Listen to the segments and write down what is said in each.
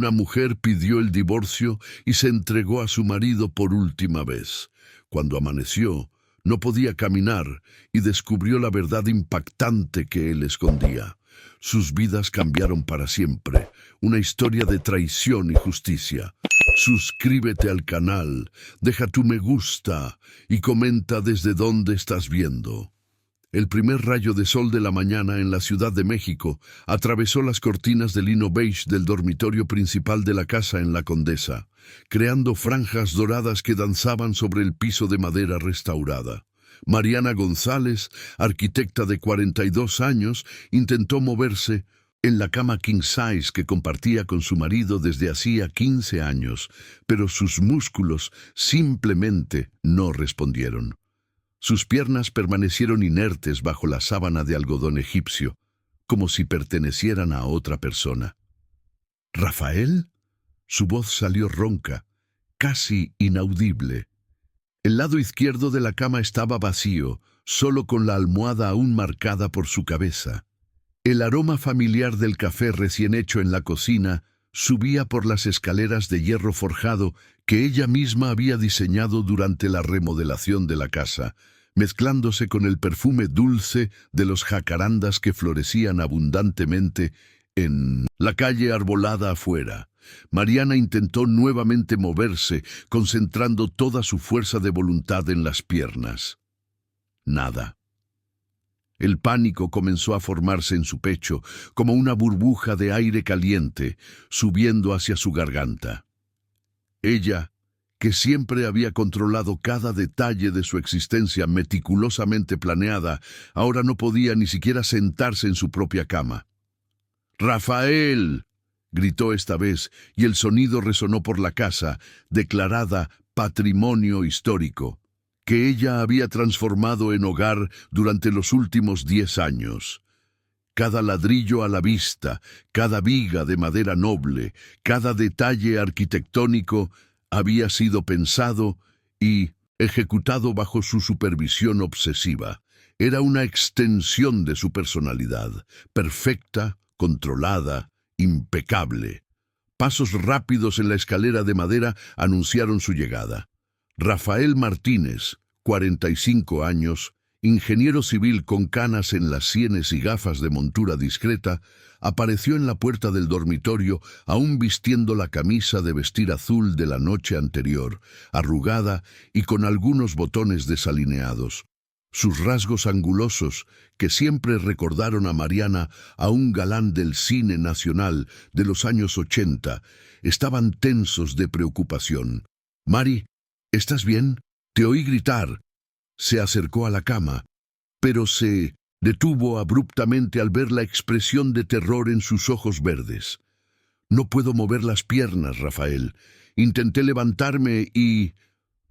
Una mujer pidió el divorcio y se entregó a su marido por última vez. Cuando amaneció, no podía caminar y descubrió la verdad impactante que él escondía. Sus vidas cambiaron para siempre. Una historia de traición y justicia. Suscríbete al canal, deja tu me gusta y comenta desde dónde estás viendo. El primer rayo de sol de la mañana en la Ciudad de México atravesó las cortinas de lino beige del dormitorio principal de la casa en La Condesa, creando franjas doradas que danzaban sobre el piso de madera restaurada. Mariana González, arquitecta de 42 años, intentó moverse en la cama king size que compartía con su marido desde hacía 15 años, pero sus músculos simplemente no respondieron. Sus piernas permanecieron inertes bajo la sábana de algodón egipcio, como si pertenecieran a otra persona. ¿Rafael? Su voz salió ronca, casi inaudible. El lado izquierdo de la cama estaba vacío, solo con la almohada aún marcada por su cabeza. El aroma familiar del café recién hecho en la cocina subía por las escaleras de hierro forjado que ella misma había diseñado durante la remodelación de la casa, mezclándose con el perfume dulce de los jacarandas que florecían abundantemente en la calle arbolada afuera. Mariana intentó nuevamente moverse, concentrando toda su fuerza de voluntad en las piernas. Nada. El pánico comenzó a formarse en su pecho, como una burbuja de aire caliente, subiendo hacia su garganta. Ella, que siempre había controlado cada detalle de su existencia meticulosamente planeada, ahora no podía ni siquiera sentarse en su propia cama. «¡Rafael!», gritó esta vez, y el sonido resonó por la casa, declarada patrimonio histórico, que ella había transformado en hogar durante los últimos 10 años. Cada ladrillo a la vista, cada viga de madera noble, cada detalle arquitectónico había sido pensado y ejecutado bajo su supervisión obsesiva. Era una extensión de su personalidad, perfecta, controlada, impecable. Pasos rápidos en la escalera de madera anunciaron su llegada. Rafael Martínez, 45 años, ingeniero civil con canas en las sienes y gafas de montura discreta, apareció en la puerta del dormitorio aún vistiendo la camisa de vestir azul de la noche anterior, arrugada y con algunos botones desalineados. Sus rasgos angulosos, que siempre recordaron a Mariana a un galán del cine nacional de los años 80, estaban tensos de preocupación. «Mari, ¿estás bien? Te oí gritar». Se acercó a la cama, pero se detuvo abruptamente al ver la expresión de terror en sus ojos verdes. «No puedo mover las piernas, Rafael. Intenté levantarme y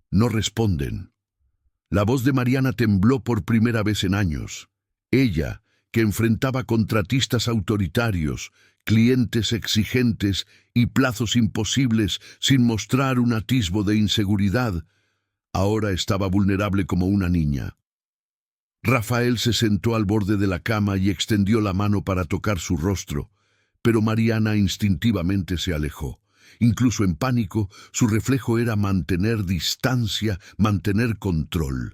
no responden». La voz de Mariana tembló por primera vez en años. Ella, que enfrentaba contratistas autoritarios, clientes exigentes y plazos imposibles sin mostrar un atisbo de inseguridad, ahora estaba vulnerable como una niña. Rafael se sentó al borde de la cama y extendió la mano para tocar su rostro, pero Mariana instintivamente se alejó. Incluso en pánico, su reflejo era mantener distancia, mantener control.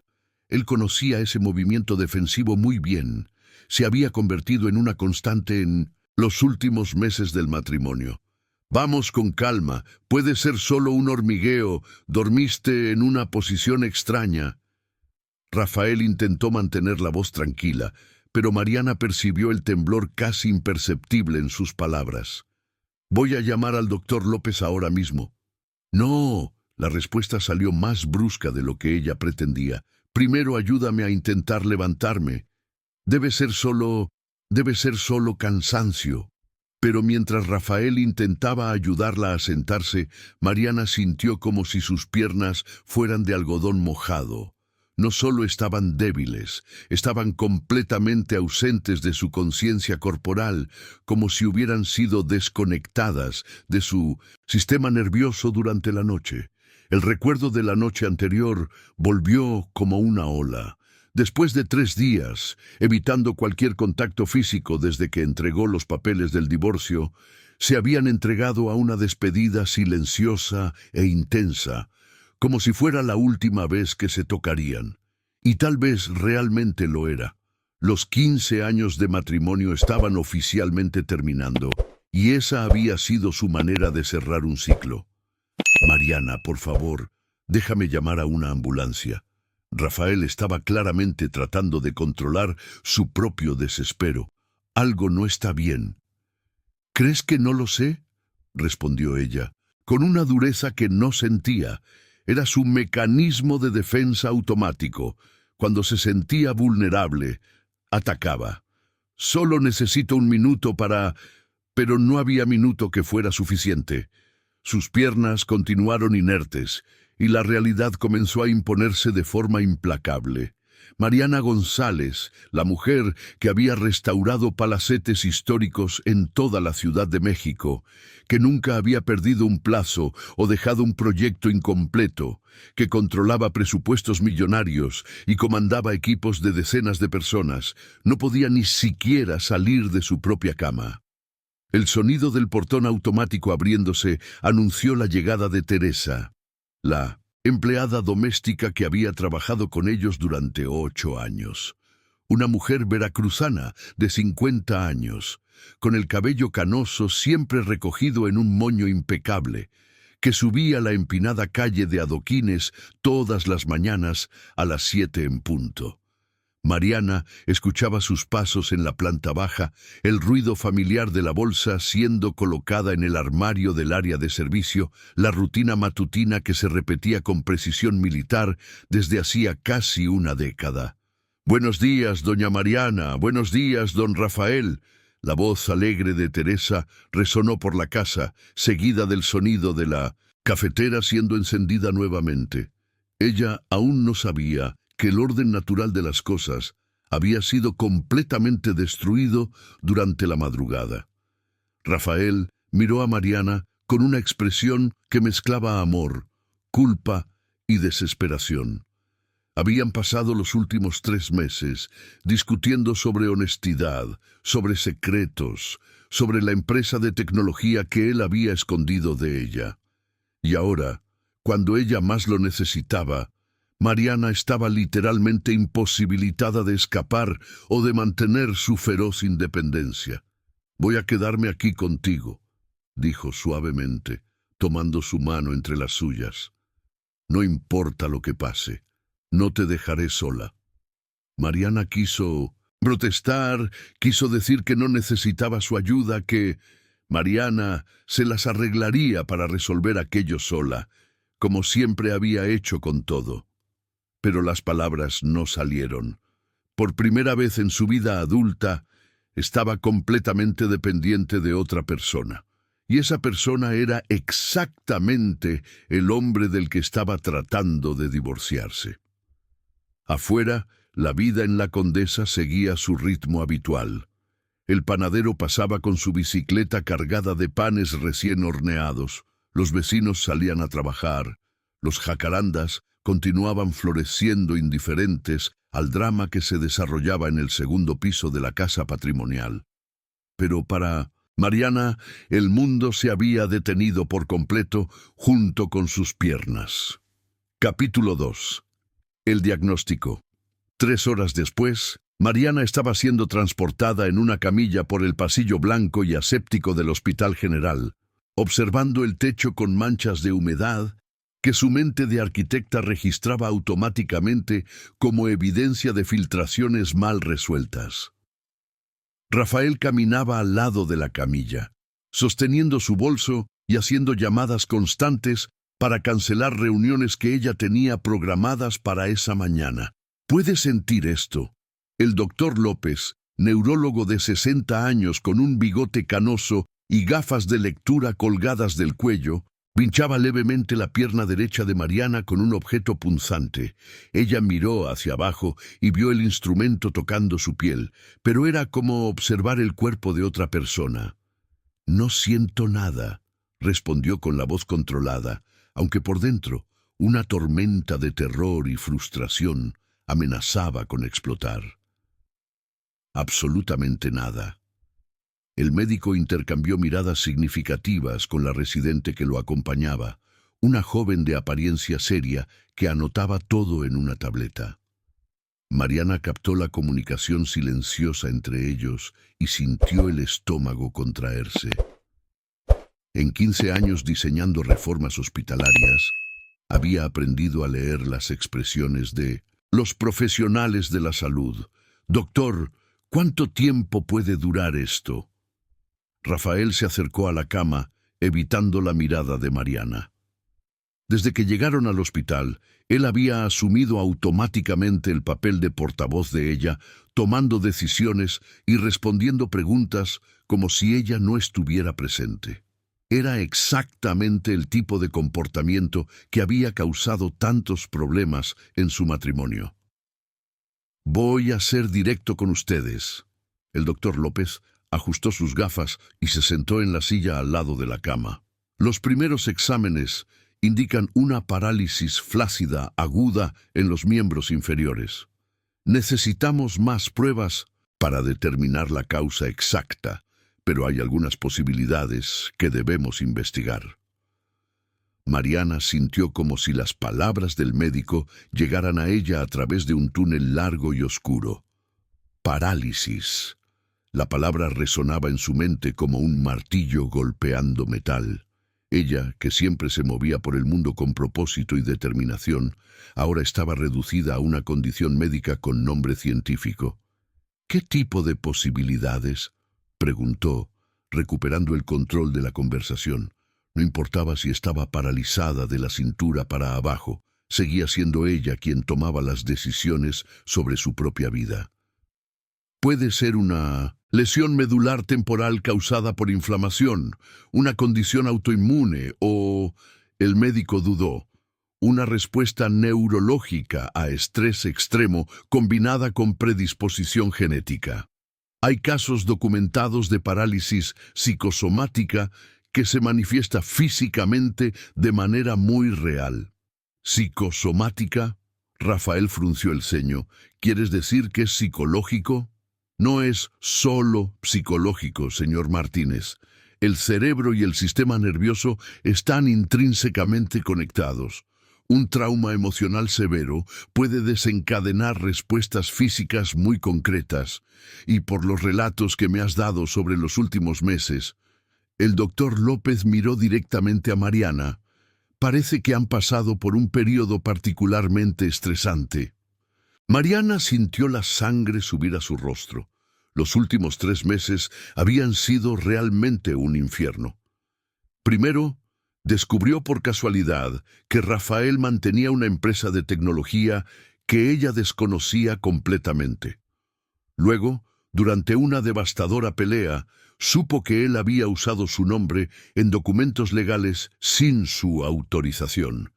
Él conocía ese movimiento defensivo muy bien. Se había convertido en una constante en los últimos meses del matrimonio. «Vamos con calma, puede ser solo un hormigueo, dormiste en una posición extraña». Rafael intentó mantener la voz tranquila, pero Mariana percibió el temblor casi imperceptible en sus palabras. «Voy a llamar al doctor López ahora mismo». «No», la respuesta salió más brusca de lo que ella pretendía. «Primero ayúdame a intentar levantarme. Debe ser solo cansancio». Pero mientras Rafael intentaba ayudarla a sentarse, Mariana sintió como si sus piernas fueran de algodón mojado. No solo estaban débiles, estaban completamente ausentes de su conciencia corporal, como si hubieran sido desconectadas de su sistema nervioso durante la noche. El recuerdo de la noche anterior volvió como una ola. Después de 3 días, evitando cualquier contacto físico desde que entregó los papeles del divorcio, Se habían entregado a una despedida silenciosa e intensa, como si fuera la última vez que se tocarían. Y tal vez realmente lo era. Los 15 años de matrimonio estaban oficialmente terminando, y esa había sido su manera de cerrar un ciclo. Mariana, por favor, déjame llamar a una ambulancia. Rafael estaba claramente tratando de controlar su propio desespero. Algo no está bien. ¿Crees que no lo sé?, respondió ella, con una dureza que no sentía. Era su mecanismo de defensa automático. Cuando se sentía vulnerable, atacaba. Solo necesito un minuto para... Pero no había minuto que fuera suficiente. Sus piernas continuaron inertes, y la realidad comenzó a imponerse de forma implacable. Mariana González, la mujer que había restaurado palacetes históricos en toda la Ciudad de México, que nunca había perdido un plazo o dejado un proyecto incompleto, que controlaba presupuestos millonarios y comandaba equipos de decenas de personas, no podía ni siquiera salir de su propia cama. El sonido del portón automático abriéndose anunció la llegada de Teresa, la empleada doméstica que había trabajado con ellos durante 8 años. Una mujer veracruzana de 50 años, con el cabello canoso siempre recogido en un moño impecable, que subía la empinada calle de adoquines todas las mañanas a las 7 en punto. Mariana escuchaba sus pasos en la planta baja, el ruido familiar de la bolsa siendo colocada en el armario del área de servicio, la rutina matutina que se repetía con precisión militar desde hacía casi una década. «Buenos días, doña Mariana. Buenos días, don Rafael». La voz alegre de Teresa resonó por la casa, seguida del sonido de la cafetera siendo encendida nuevamente. Ella aún no sabía que el orden natural de las cosas había sido completamente destruido durante la madrugada. Rafael miró a Mariana con una expresión que mezclaba amor, culpa y desesperación. Habían pasado los últimos 3 meses discutiendo sobre honestidad, sobre secretos, sobre la empresa de tecnología que él había escondido de ella. Y ahora, cuando ella más lo necesitaba, Mariana estaba literalmente imposibilitada de escapar o de mantener su feroz independencia. «Voy a quedarme aquí contigo», dijo suavemente, tomando su mano entre las suyas. «No importa lo que pase, no te dejaré sola». Mariana quiso protestar, quiso decir que no necesitaba su ayuda, que Mariana se las arreglaría para resolver aquello sola, como siempre había hecho con todo. Pero las palabras no salieron. Por primera vez en su vida adulta, estaba completamente dependiente de otra persona. Y esa persona era exactamente el hombre del que estaba tratando de divorciarse. Afuera, la vida en la Condesa seguía su ritmo habitual. El panadero pasaba con su bicicleta cargada de panes recién horneados. Los vecinos salían a trabajar. Los jacarandas continuaban floreciendo indiferentes al drama que se desarrollaba en el segundo piso de la casa patrimonial. Pero para Mariana, el mundo se había detenido por completo junto con sus piernas. Capítulo 2. El diagnóstico. 3 horas después, Mariana estaba siendo transportada en una camilla por el pasillo blanco y aséptico del Hospital General, observando el techo con manchas de humedad que su mente de arquitecta registraba automáticamente como evidencia de filtraciones mal resueltas. Rafael caminaba al lado de la camilla, sosteniendo su bolso y haciendo llamadas constantes para cancelar reuniones que ella tenía programadas para esa mañana. «¿Puede sentir esto?». El doctor López, neurólogo de 60 años con un bigote canoso y gafas de lectura colgadas del cuello, pinchaba levemente la pierna derecha de Mariana con un objeto punzante. Ella miró hacia abajo y vio el instrumento tocando su piel, pero era como observar el cuerpo de otra persona. «No siento nada», respondió con la voz controlada, aunque por dentro una tormenta de terror y frustración amenazaba con explotar. «Absolutamente nada». El médico intercambió miradas significativas con la residente que lo acompañaba, una joven de apariencia seria que anotaba todo en una tableta. Mariana captó la comunicación silenciosa entre ellos y sintió el estómago contraerse. En 15 años diseñando reformas hospitalarias, había aprendido a leer las expresiones de los profesionales de la salud. «Doctor, ¿cuánto tiempo puede durar esto?». Rafael se acercó a la cama, evitando la mirada de Mariana. Desde que llegaron al hospital, él había asumido automáticamente el papel de portavoz de ella, tomando decisiones y respondiendo preguntas como si ella no estuviera presente. Era exactamente el tipo de comportamiento que había causado tantos problemas en su matrimonio. «Voy a ser directo con ustedes». El doctor López ajustó sus gafas y se sentó en la silla al lado de la cama. Los primeros exámenes indican una parálisis flácida aguda en los miembros inferiores. Necesitamos más pruebas para determinar la causa exacta, pero hay algunas posibilidades que debemos investigar. Mariana sintió como si las palabras del médico llegaran a ella a través de un túnel largo y oscuro. Parálisis. La palabra resonaba en su mente como un martillo golpeando metal. Ella, que siempre se movía por el mundo con propósito y determinación, ahora estaba reducida a una condición médica con nombre científico. «¿Qué tipo de posibilidades?», preguntó, recuperando el control de la conversación. No importaba si estaba paralizada de la cintura para abajo, seguía siendo ella quien tomaba las decisiones sobre su propia vida. «Puede ser una lesión medular temporal causada por inflamación, una condición autoinmune o», el médico dudó, «una respuesta neurológica a estrés extremo combinada con predisposición genética. Hay casos documentados de parálisis psicosomática que se manifiesta físicamente de manera muy real». «¿Psicosomática?». Rafael frunció el ceño. «¿Quieres decir que es psicológico?». «No es solo psicológico, señor Martínez. El cerebro y el sistema nervioso están intrínsecamente conectados. Un trauma emocional severo puede desencadenar respuestas físicas muy concretas, y por los relatos que me has dado sobre los últimos meses». El doctor López miró directamente a Mariana. «Parece que han pasado por un periodo particularmente estresante». Mariana sintió la sangre subir a su rostro. Los últimos 3 meses habían sido realmente un infierno. Primero, descubrió por casualidad que Rafael mantenía una empresa de tecnología que ella desconocía completamente. Luego, durante una devastadora pelea, supo que él había usado su nombre en documentos legales sin su autorización.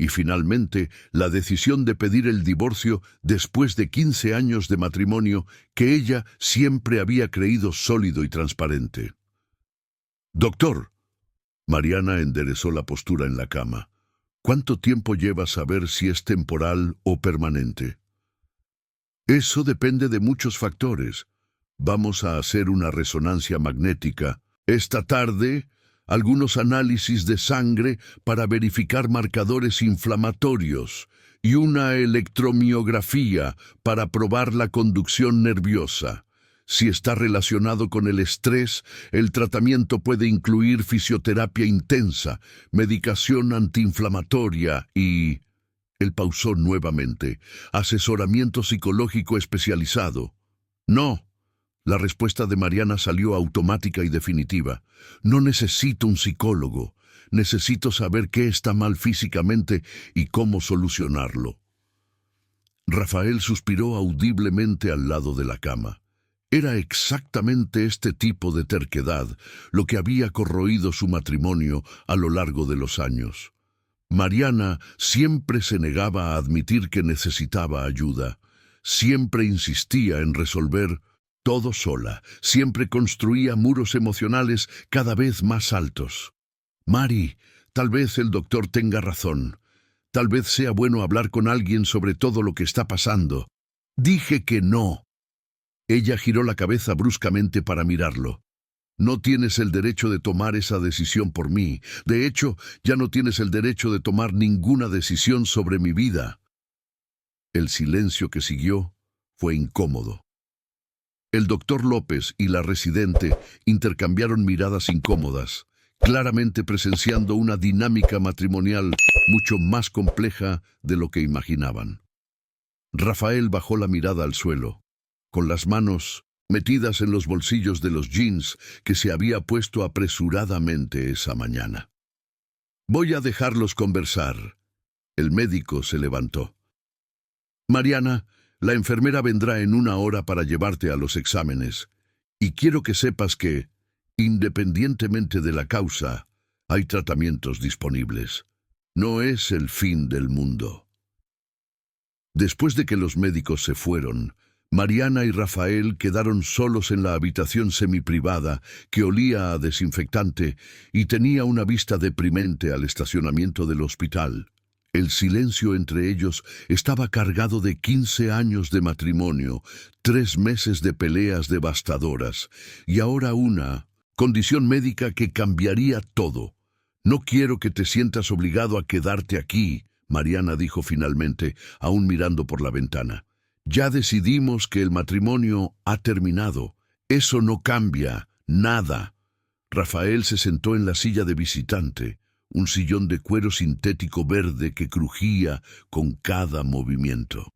Y finalmente, la decisión de pedir el divorcio después de 15 años de matrimonio que ella siempre había creído sólido y transparente. «Doctor». Mariana enderezó la postura en la cama. «¿Cuánto tiempo lleva saber si es temporal o permanente?». «Eso depende de muchos factores. Vamos a hacer una resonancia magnética esta tarde, algunos análisis de sangre para verificar marcadores inflamatorios y una electromiografía para probar la conducción nerviosa. Si está relacionado con el estrés, el tratamiento puede incluir fisioterapia intensa, medicación antiinflamatoria y...». Él pausó nuevamente. «Asesoramiento psicológico especializado». «No». La respuesta de Mariana salió automática y definitiva. «No necesito un psicólogo. Necesito saber qué está mal físicamente y cómo solucionarlo». Rafael suspiró audiblemente al lado de la cama. Era exactamente este tipo de terquedad lo que había corroído su matrimonio a lo largo de los años. Mariana siempre se negaba a admitir que necesitaba ayuda. Siempre insistía en resolver todo sola. Siempre construía muros emocionales cada vez más altos. «Mari, tal vez el doctor tenga razón. Tal vez sea bueno hablar con alguien sobre todo lo que está pasando». «Dije que no». Ella giró la cabeza bruscamente para mirarlo. No tienes el derecho de tomar esa decisión por mí. De hecho, ya no tienes el derecho de tomar ninguna decisión sobre mi vida. El silencio que siguió fue incómodo. El doctor López y la residente intercambiaron miradas incómodas, claramente presenciando una dinámica matrimonial mucho más compleja de lo que imaginaban. Rafael bajó la mirada al suelo, con las manos metidas en los bolsillos de los jeans que se había puesto apresuradamente esa mañana. «Voy a dejarlos conversar». El médico se levantó. «Mariana, la enfermera vendrá en 1 hora para llevarte a los exámenes, y quiero que sepas que, independientemente de la causa, hay tratamientos disponibles. No es el fin del mundo». Después de que los médicos se fueron, Mariana y Rafael quedaron solos en la habitación semiprivada que olía a desinfectante y tenía una vista deprimente al estacionamiento del hospital. El silencio entre ellos estaba cargado de 15 años de matrimonio, 3 meses de peleas devastadoras y ahora una condición médica que cambiaría todo. «No quiero que te sientas obligado a quedarte aquí», Mariana dijo finalmente, aún mirando por la ventana. «Ya decidimos que el matrimonio ha terminado. Eso no cambia, nada». Rafael se sentó en la silla de visitante, un sillón de cuero sintético verde que crujía con cada movimiento.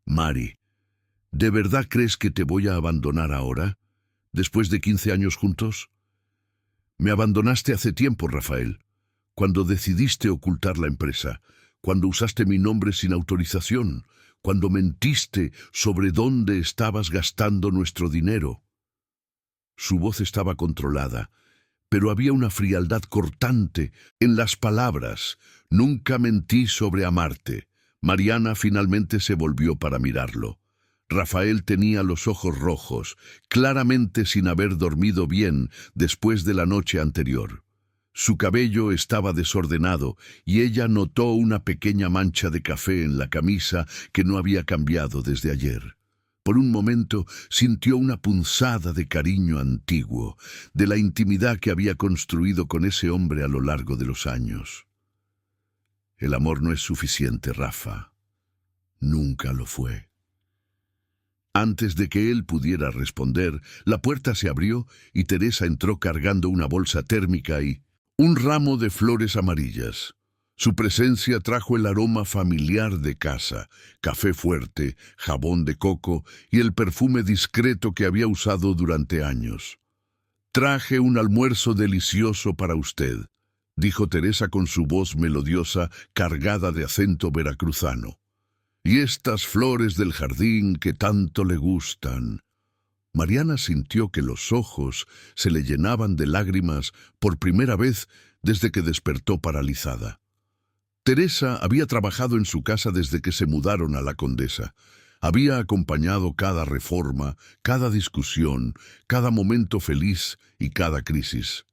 «Mari, ¿de verdad crees que te voy a abandonar ahora, después de 15 años juntos? Me abandonaste hace tiempo, Rafael, cuando decidiste ocultar la empresa, cuando usaste mi nombre sin autorización, cuando mentiste sobre dónde estabas gastando nuestro dinero». Su voz estaba controlada, pero había una frialdad cortante en las palabras. «Nunca mentí sobre amarte». Mariana finalmente se volvió para mirarlo. Rafael tenía los ojos rojos, claramente sin haber dormido bien después de la noche anterior. Su cabello estaba desordenado y ella notó una pequeña mancha de café en la camisa que no había cambiado desde ayer. Por un momento sintió una punzada de cariño antiguo, de la intimidad que había construido con ese hombre a lo largo de los años. «El amor no es suficiente, Rafa. Nunca lo fue». Antes de que él pudiera responder, la puerta se abrió y Teresa entró cargando una bolsa térmica y un ramo de flores amarillas. Su presencia trajo el aroma familiar de casa, café fuerte, jabón de coco y el perfume discreto que había usado durante años. «Traje un almuerzo delicioso para usted», dijo Teresa con su voz melodiosa cargada de acento veracruzano. «Y estas flores del jardín que tanto le gustan». Mariana sintió que los ojos se le llenaban de lágrimas por primera vez desde que despertó paralizada. Teresa había trabajado en su casa desde que se mudaron a la Condesa. Había acompañado cada reforma, cada discusión, cada momento feliz y cada crisis.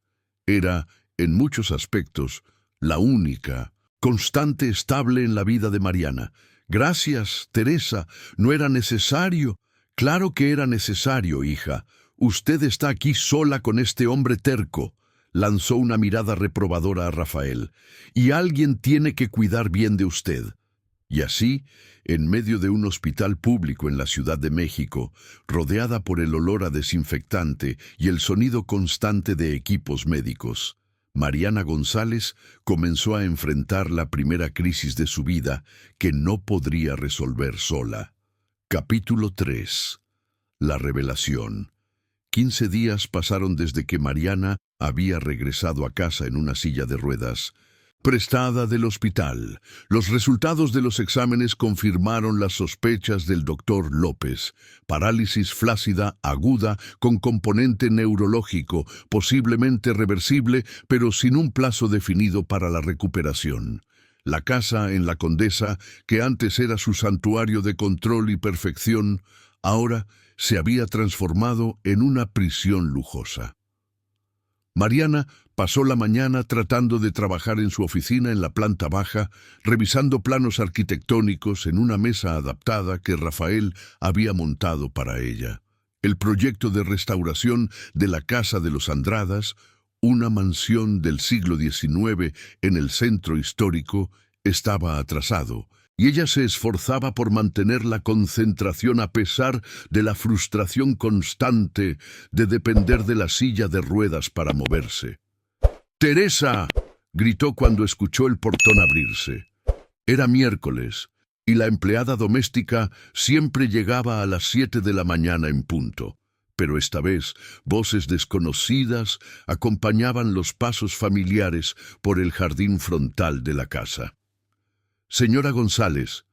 Era, en muchos aspectos, la única, constante, estable en la vida de Mariana. «Gracias, Teresa, no era necesario». «Claro que era necesario, hija. Usted está aquí sola con este hombre terco». Lanzó una mirada reprobadora a Rafael. «Y alguien tiene que cuidar bien de usted». Y así, en medio de un hospital público en la Ciudad de México, rodeada por el olor a desinfectante y el sonido constante de equipos médicos, Mariana González comenzó a enfrentar la primera crisis de su vida que no podría resolver sola. Capítulo 3. La revelación. 15 días pasaron desde que Mariana había regresado a casa en una silla de ruedas, prestada del hospital. Los resultados de los exámenes confirmaron las sospechas del doctor López. Parálisis flácida aguda con componente neurológico, posiblemente reversible, pero sin un plazo definido para la recuperación. La casa en la Condesa, que antes era su santuario de control y perfección, ahora se había transformado en una prisión lujosa. Mariana pasó la mañana tratando de trabajar en su oficina en la planta baja, revisando planos arquitectónicos en una mesa adaptada que Rafael había montado para ella. El proyecto de restauración de la Casa de los Andradas, una mansión del siglo XIX en el centro histórico, estaba atrasado, y ella se esforzaba por mantener la concentración a pesar de la frustración constante de depender de la silla de ruedas para moverse. «¡Teresa!», gritó cuando escuchó el portón abrirse. Era miércoles, y la empleada doméstica siempre llegaba a las 7 de la mañana en punto. Pero esta vez, voces desconocidas acompañaban los pasos familiares por el jardín frontal de la casa. «Señora González».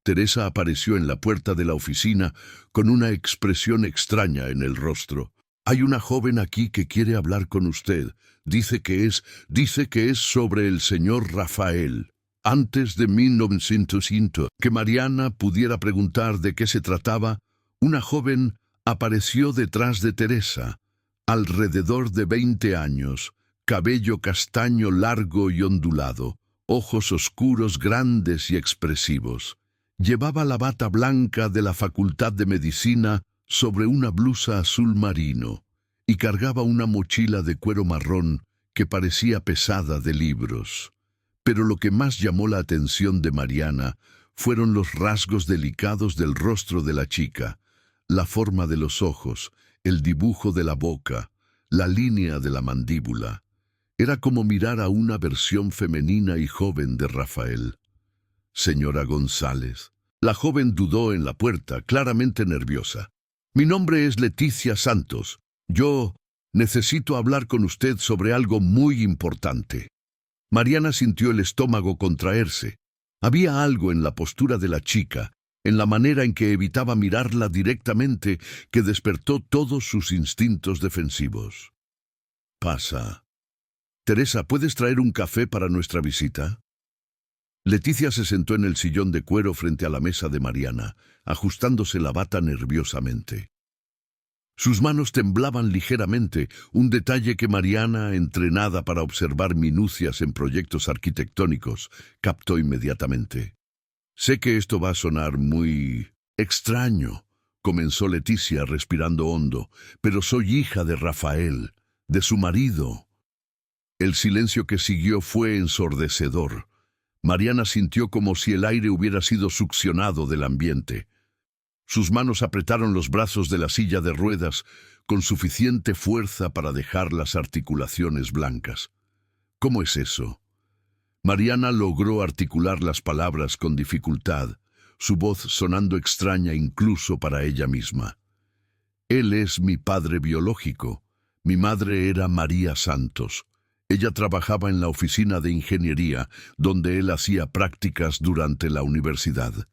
Teresa apareció en la puerta de la oficina con una expresión extraña en el rostro. «Hay una joven aquí que quiere hablar con usted. Dice que es sobre el señor Rafael». Antes de 1905, que Mariana pudiera preguntar de qué se trataba, una joven apareció detrás de Teresa, alrededor de 20 años, cabello castaño largo y ondulado, ojos oscuros grandes y expresivos. Llevaba la bata blanca de la Facultad de Medicina sobre una blusa azul marino y cargaba una mochila de cuero marrón que parecía pesada de libros. Pero lo que más llamó la atención de Mariana fueron los rasgos delicados del rostro de la chica, la forma de los ojos, el dibujo de la boca, la línea de la mandíbula. Era como mirar a una versión femenina y joven de Rafael. «Señora González». La joven dudó en la puerta, claramente nerviosa. «Mi nombre es Leticia Santos. Yo necesito hablar con usted sobre algo muy importante». Mariana sintió el estómago contraerse. Había algo en la postura de la chica, en la manera en que evitaba mirarla directamente, que despertó todos sus instintos defensivos. «Pasa. Teresa, ¿puedes traer un café para nuestra visita?» Leticia se sentó en el sillón de cuero frente a la mesa de Mariana, ajustándose la bata nerviosamente. Sus manos temblaban ligeramente, un detalle que Mariana, entrenada para observar minucias en proyectos arquitectónicos, captó inmediatamente. «Sé que esto va a sonar muy extraño», comenzó Leticia respirando hondo, «pero soy hija de Rafael, de su marido». El silencio que siguió fue ensordecedor. Mariana sintió como si el aire hubiera sido succionado del ambiente. Sus manos apretaron los brazos de la silla de ruedas con suficiente fuerza para dejar las articulaciones blancas. «¿Cómo es eso?». Mariana logró articular las palabras con dificultad, su voz sonando extraña incluso para ella misma. «Él es mi padre biológico. Mi madre era María Santos. Ella trabajaba en la oficina de ingeniería, donde él hacía prácticas durante la universidad.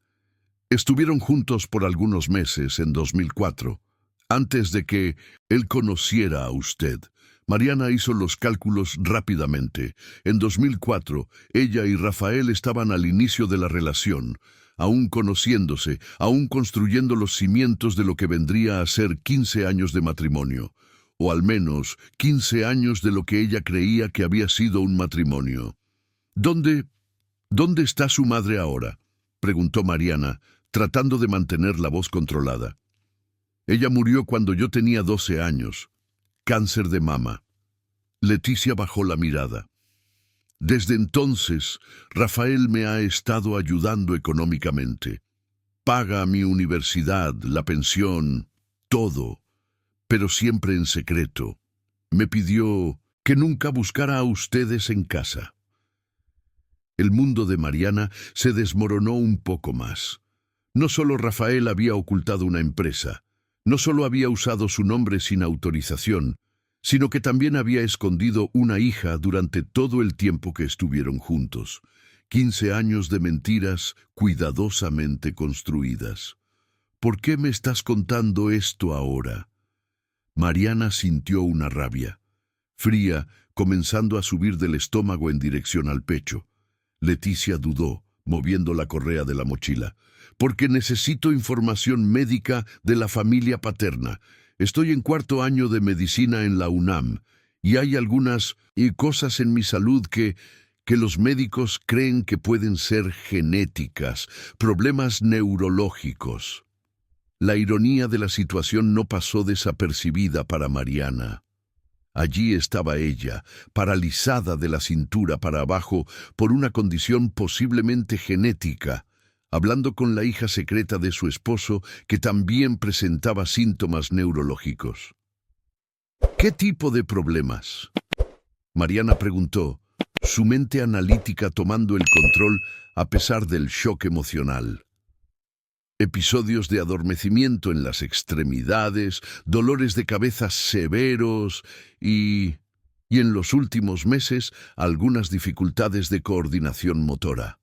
Estuvieron juntos por algunos meses en 2004. Antes de que él conociera a usted». Mariana hizo los cálculos rápidamente. En 2004, ella y Rafael estaban al inicio de la relación, aún conociéndose, aún construyendo los cimientos de lo que vendría a ser 15 años de matrimonio, o al menos 15 años de lo que ella creía que había sido un matrimonio. ¿Dónde está su madre ahora?», preguntó Mariana, tratando de mantener la voz controlada. «Ella murió cuando yo tenía 12 años. Cáncer de mama». Leticia bajó la mirada. «Desde entonces, Rafael me ha estado ayudando económicamente. Paga mi universidad, la pensión, todo, pero siempre en secreto. Me pidió que nunca buscara a ustedes en casa». El mundo de Mariana se desmoronó un poco más. No solo Rafael había ocultado una empresa, no solo había usado su nombre sin autorización, sino que también había escondido una hija durante todo el tiempo que estuvieron juntos. 15 años de mentiras cuidadosamente construidas. «¿Por qué me estás contando esto ahora?». Mariana sintió una rabia, fría, comenzando a subir del estómago en dirección al pecho. Leticia dudó, moviendo la correa de la mochila. «Porque necesito información médica de la familia paterna. Estoy en 4º año de medicina en la UNAM, y hay algunas cosas en mi salud que los médicos creen que pueden ser genéticas, problemas neurológicos». La ironía de la situación no pasó desapercibida para Mariana. Allí estaba ella, paralizada de la cintura para abajo por una condición posiblemente genética, hablando con la hija secreta de su esposo que también presentaba síntomas neurológicos. ¿Qué tipo de problemas?, Mariana preguntó, su mente analítica tomando el control a pesar del shock emocional. Episodios de adormecimiento en las extremidades, dolores de cabeza severos y en los últimos meses algunas dificultades de coordinación motora.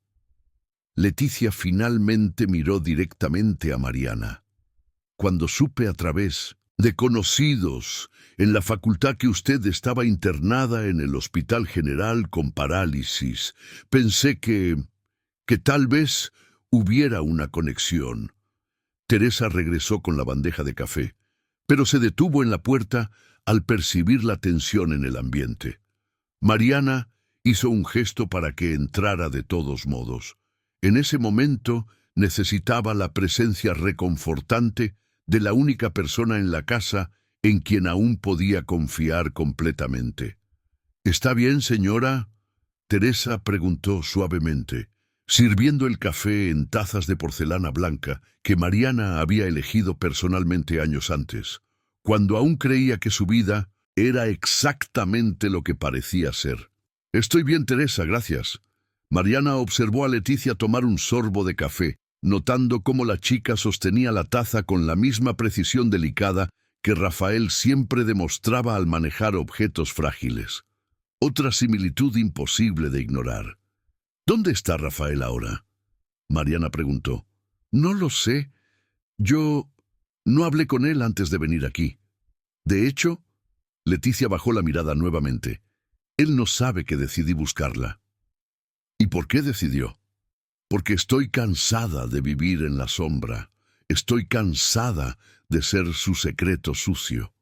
Leticia finalmente miró directamente a Mariana. Cuando supe a través de conocidos en la facultad que usted estaba internada en el Hospital General con parálisis, pensé que tal vez hubiera una conexión. Teresa regresó con la bandeja de café, pero se detuvo en la puerta al percibir la tensión en el ambiente. Mariana hizo un gesto para que entrara de todos modos. En ese momento necesitaba la presencia reconfortante de la única persona en la casa en quien aún podía confiar completamente. ¿Está bien, señora?, Teresa preguntó suavemente, sirviendo el café en tazas de porcelana blanca que Mariana había elegido personalmente años antes, cuando aún creía que su vida era exactamente lo que parecía ser. Estoy bien, Teresa, gracias. Mariana observó a Leticia tomar un sorbo de café, notando cómo la chica sostenía la taza con la misma precisión delicada que Rafael siempre demostraba al manejar objetos frágiles. Otra similitud imposible de ignorar. ¿Dónde está Rafael ahora?, Mariana preguntó. No lo sé. Yo no hablé con él antes de venir aquí. De hecho, Leticia bajó la mirada nuevamente. Él no sabe que decidí buscarla. ¿Y por qué decidió? Porque estoy cansada de vivir en la sombra. Estoy cansada de ser su secreto sucio.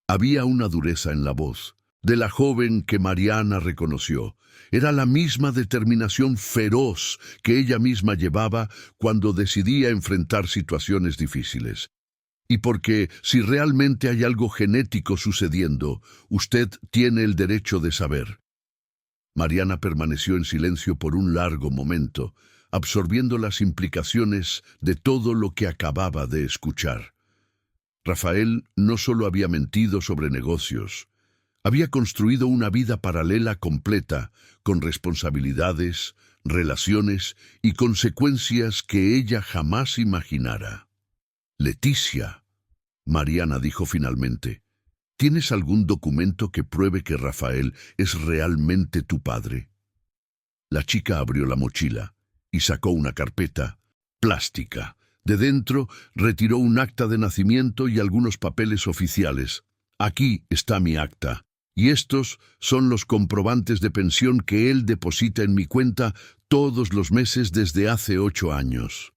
Había una dureza en la voz de la joven que Mariana reconoció. Era la misma determinación feroz que ella misma llevaba cuando decidía enfrentar situaciones difíciles. Y porque si realmente hay algo genético sucediendo, usted tiene el derecho de saber. Mariana permaneció en silencio por un largo momento, absorbiendo las implicaciones de todo lo que acababa de escuchar. Rafael no solo había mentido sobre negocios, había construido una vida paralela completa, con responsabilidades, relaciones y consecuencias que ella jamás imaginara. Leticia, Mariana dijo finalmente, ¿tienes algún documento que pruebe que Rafael es realmente tu padre? La chica abrió la mochila y sacó una carpeta plástica. De dentro retiró un acta de nacimiento y algunos papeles oficiales. Aquí está mi acta, y estos son los comprobantes de pensión que él deposita en mi cuenta todos los meses desde hace 8 años.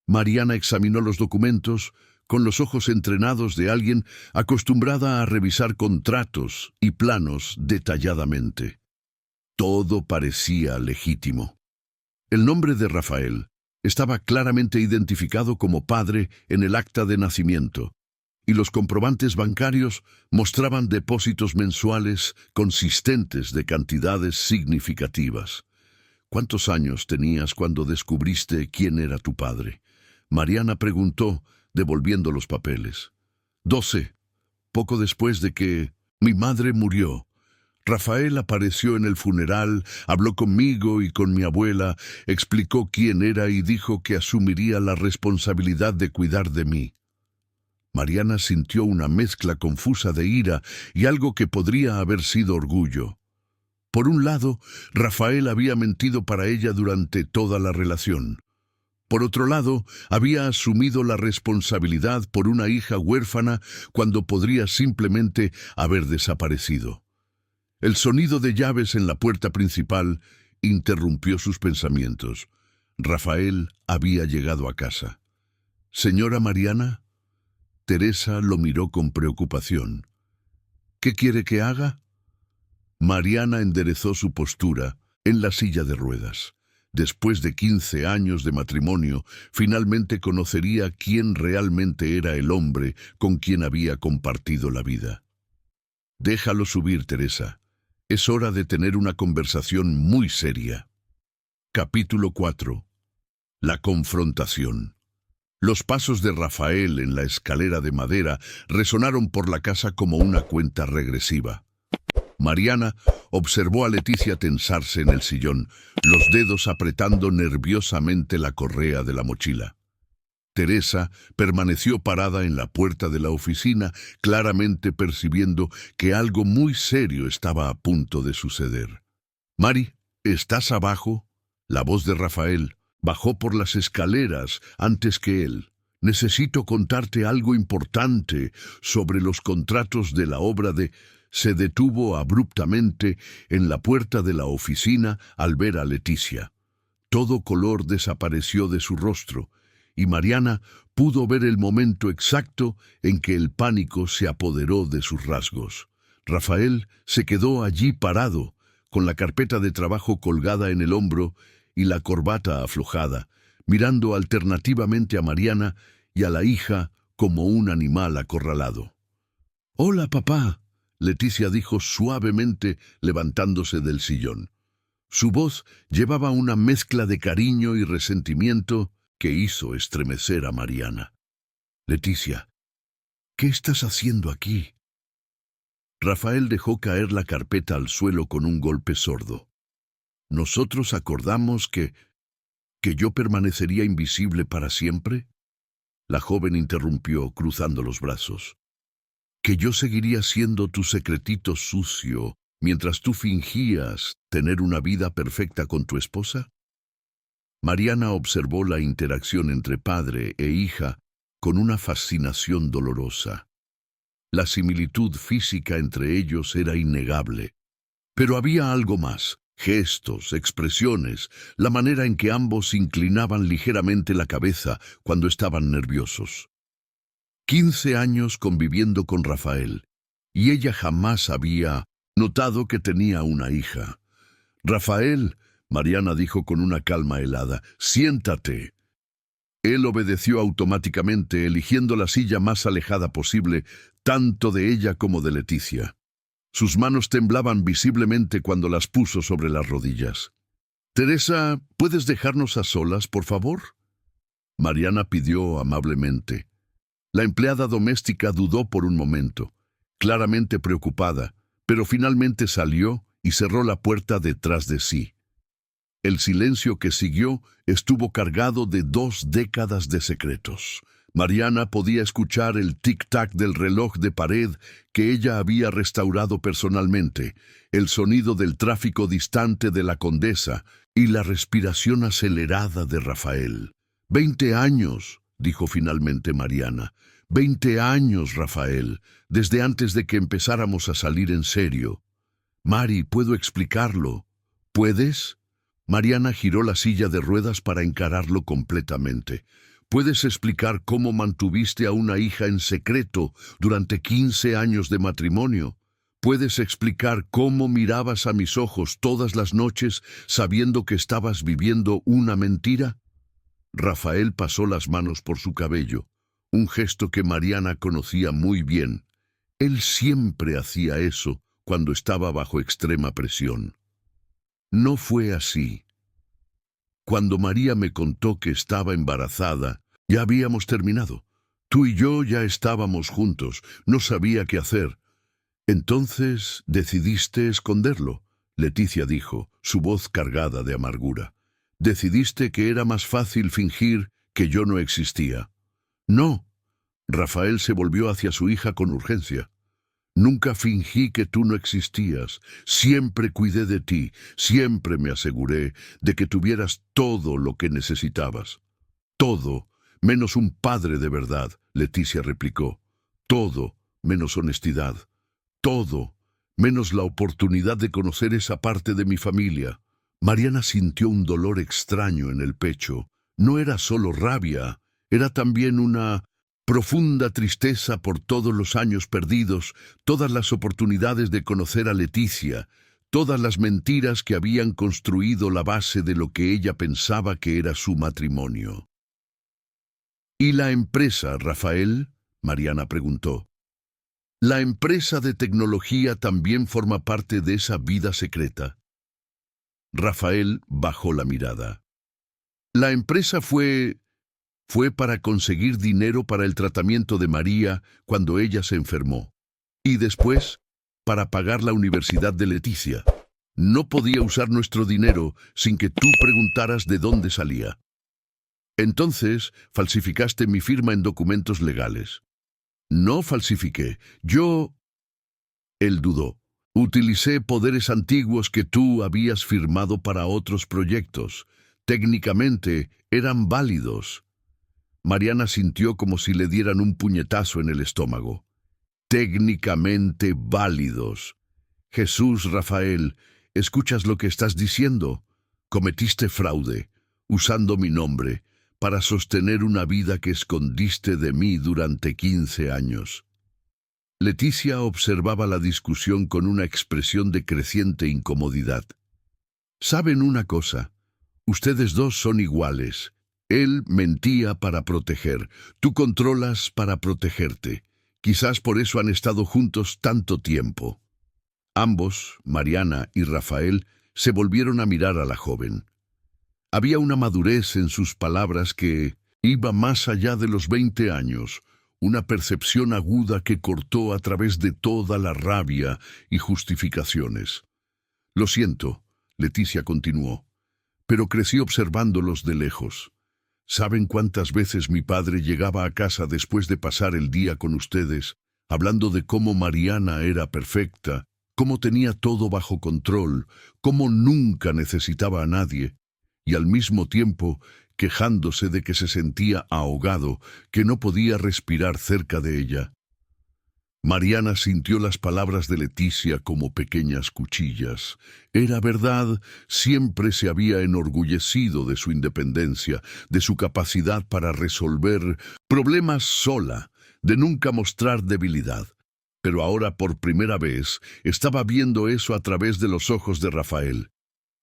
Mariana examinó los documentos con los ojos entrenados de alguien acostumbrada a revisar contratos y planos detalladamente. Todo parecía legítimo. El nombre de Rafael estaba claramente identificado como padre en el acta de nacimiento, y los comprobantes bancarios mostraban depósitos mensuales consistentes de cantidades significativas. ¿Cuántos años tenías cuando descubriste quién era tu padre?, Mariana preguntó, devolviendo los papeles. 12, poco después de que mi madre murió. Rafael apareció en el funeral, habló conmigo y con mi abuela, explicó quién era y dijo que asumiría la responsabilidad de cuidar de mí. Mariana sintió una mezcla confusa de ira y algo que podría haber sido orgullo. Por un lado, Rafael había mentido para ella durante toda la relación. Por otro lado, había asumido la responsabilidad por una hija huérfana cuando podría simplemente haber desaparecido. El sonido de llaves en la puerta principal interrumpió sus pensamientos. Rafael había llegado a casa. «¿Señora Mariana?» Teresa lo miró con preocupación. «¿Qué quiere que haga?» Mariana enderezó su postura en la silla de ruedas. Después de 15 años de matrimonio, finalmente conocería quién realmente era el hombre con quien había compartido la vida. Déjalo subir, Teresa. Es hora de tener una conversación muy seria. Capítulo 4. La confrontación. Los pasos de Rafael en la escalera de madera resonaron por la casa como una cuenta regresiva. Mariana observó a Leticia tensarse en el sillón, los dedos apretando nerviosamente la correa de la mochila. Teresa permaneció parada en la puerta de la oficina, claramente percibiendo que algo muy serio estaba a punto de suceder. «Mari, ¿estás abajo?» La voz de Rafael bajó por las escaleras antes que él. «Necesito contarte algo importante sobre los contratos de la obra de...» Se detuvo abruptamente en la puerta de la oficina al ver a Leticia. Todo color desapareció de su rostro, y Mariana pudo ver el momento exacto en que el pánico se apoderó de sus rasgos. Rafael se quedó allí parado, con la carpeta de trabajo colgada en el hombro y la corbata aflojada, mirando alternativamente a Mariana y a la hija como un animal acorralado. «Hola, papá», Leticia dijo suavemente, levantándose del sillón. Su voz llevaba una mezcla de cariño y resentimiento que hizo estremecer a Mariana. «Leticia, ¿qué estás haciendo aquí?» Rafael dejó caer la carpeta al suelo con un golpe sordo. «¿Nosotros acordamos que yo permanecería invisible para siempre?» La joven interrumpió, cruzando los brazos. «¿Que yo seguiría siendo tu secretito sucio mientras tú fingías tener una vida perfecta con tu esposa?» Mariana observó la interacción entre padre e hija con una fascinación dolorosa. La similitud física entre ellos era innegable. Pero había algo más: gestos, expresiones, la manera en que ambos inclinaban ligeramente la cabeza cuando estaban nerviosos. 15 años conviviendo con Rafael, y ella jamás había notado que tenía una hija. «Rafael», Mariana dijo con una calma helada, «siéntate». Él obedeció automáticamente, eligiendo la silla más alejada posible, tanto de ella como de Leticia. Sus manos temblaban visiblemente cuando las puso sobre las rodillas. «Teresa, ¿puedes dejarnos a solas, por favor?», Mariana pidió amablemente. La empleada doméstica dudó por un momento, claramente preocupada, pero finalmente salió y cerró la puerta detrás de sí. El silencio que siguió estuvo cargado de 2 décadas de secretos. Mariana podía escuchar el tic-tac del reloj de pared que ella había restaurado personalmente, el sonido del tráfico distante de la Condesa y la respiración acelerada de Rafael. 20 años, dijo finalmente Mariana. 20 años, Rafael, desde antes de que empezáramos a salir en serio. Mari, ¿puedo explicarlo? ¿Puedes? Mariana giró la silla de ruedas para encararlo completamente. ¿Puedes explicar cómo mantuviste a una hija en secreto durante 15 años de matrimonio? ¿Puedes explicar cómo mirabas a mis ojos todas las noches sabiendo que estabas viviendo una mentira? Rafael pasó las manos por su cabello, un gesto que Mariana conocía muy bien. Él siempre hacía eso cuando estaba bajo extrema presión. No fue así. Cuando María me contó que estaba embarazada, ya habíamos terminado. Tú y yo ya estábamos juntos, no sabía qué hacer. Entonces decidiste esconderlo, Leticia dijo, su voz cargada de amargura. Decidiste que era más fácil fingir que yo no existía. No. Rafael se volvió hacia su hija con urgencia. Nunca fingí que tú no existías. Siempre cuidé de ti, siempre me aseguré de que tuvieras todo lo que necesitabas. Todo, menos un padre de verdad, Leticia replicó. Todo, menos honestidad. Todo, menos la oportunidad de conocer esa parte de mi familia. Mariana sintió un dolor extraño en el pecho. No era solo rabia, era también una profunda tristeza por todos los años perdidos, todas las oportunidades de conocer a Leticia, todas las mentiras que habían construido la base de lo que ella pensaba que era su matrimonio. ¿Y la empresa, Rafael?, Mariana preguntó. La empresa de tecnología también forma parte de esa vida secreta. Rafael bajó la mirada. La empresa fue para conseguir dinero para el tratamiento de María cuando ella se enfermó. Y después, para pagar la universidad de Leticia. No podía usar nuestro dinero sin que tú preguntaras de dónde salía. Entonces, falsificaste mi firma en documentos legales. No falsifiqué. Él dudó. Utilicé poderes antiguos que tú habías firmado para otros proyectos. Técnicamente, eran válidos. Mariana sintió como si le dieran un puñetazo en el estómago. Técnicamente válidos. Jesús, Rafael, ¿escuchas lo que estás diciendo? Cometiste fraude, usando mi nombre, para sostener una vida que escondiste de mí durante 15 años. Leticia observaba la discusión con una expresión de creciente incomodidad. ¿Saben una cosa? Ustedes dos son iguales. Él mentía para proteger. Tú controlas para protegerte. Quizás por eso han estado juntos tanto tiempo. Ambos, Mariana y Rafael, se volvieron a mirar a la joven. Había una madurez en sus palabras que iba más allá de los 20 años, una percepción aguda que cortó a través de toda la rabia y justificaciones. Lo siento, Leticia continuó, pero crecí observándolos de lejos. ¿Saben cuántas veces mi padre llegaba a casa después de pasar el día con ustedes, hablando de cómo Mariana era perfecta, cómo tenía todo bajo control, cómo nunca necesitaba a nadie, y al mismo tiempo quejándose de que se sentía ahogado, que no podía respirar cerca de ella? Mariana sintió las palabras de Leticia como pequeñas cuchillas. Era verdad, siempre se había enorgullecido de su independencia, de su capacidad para resolver problemas sola, de nunca mostrar debilidad. Pero ahora por primera vez estaba viendo eso a través de los ojos de Rafael.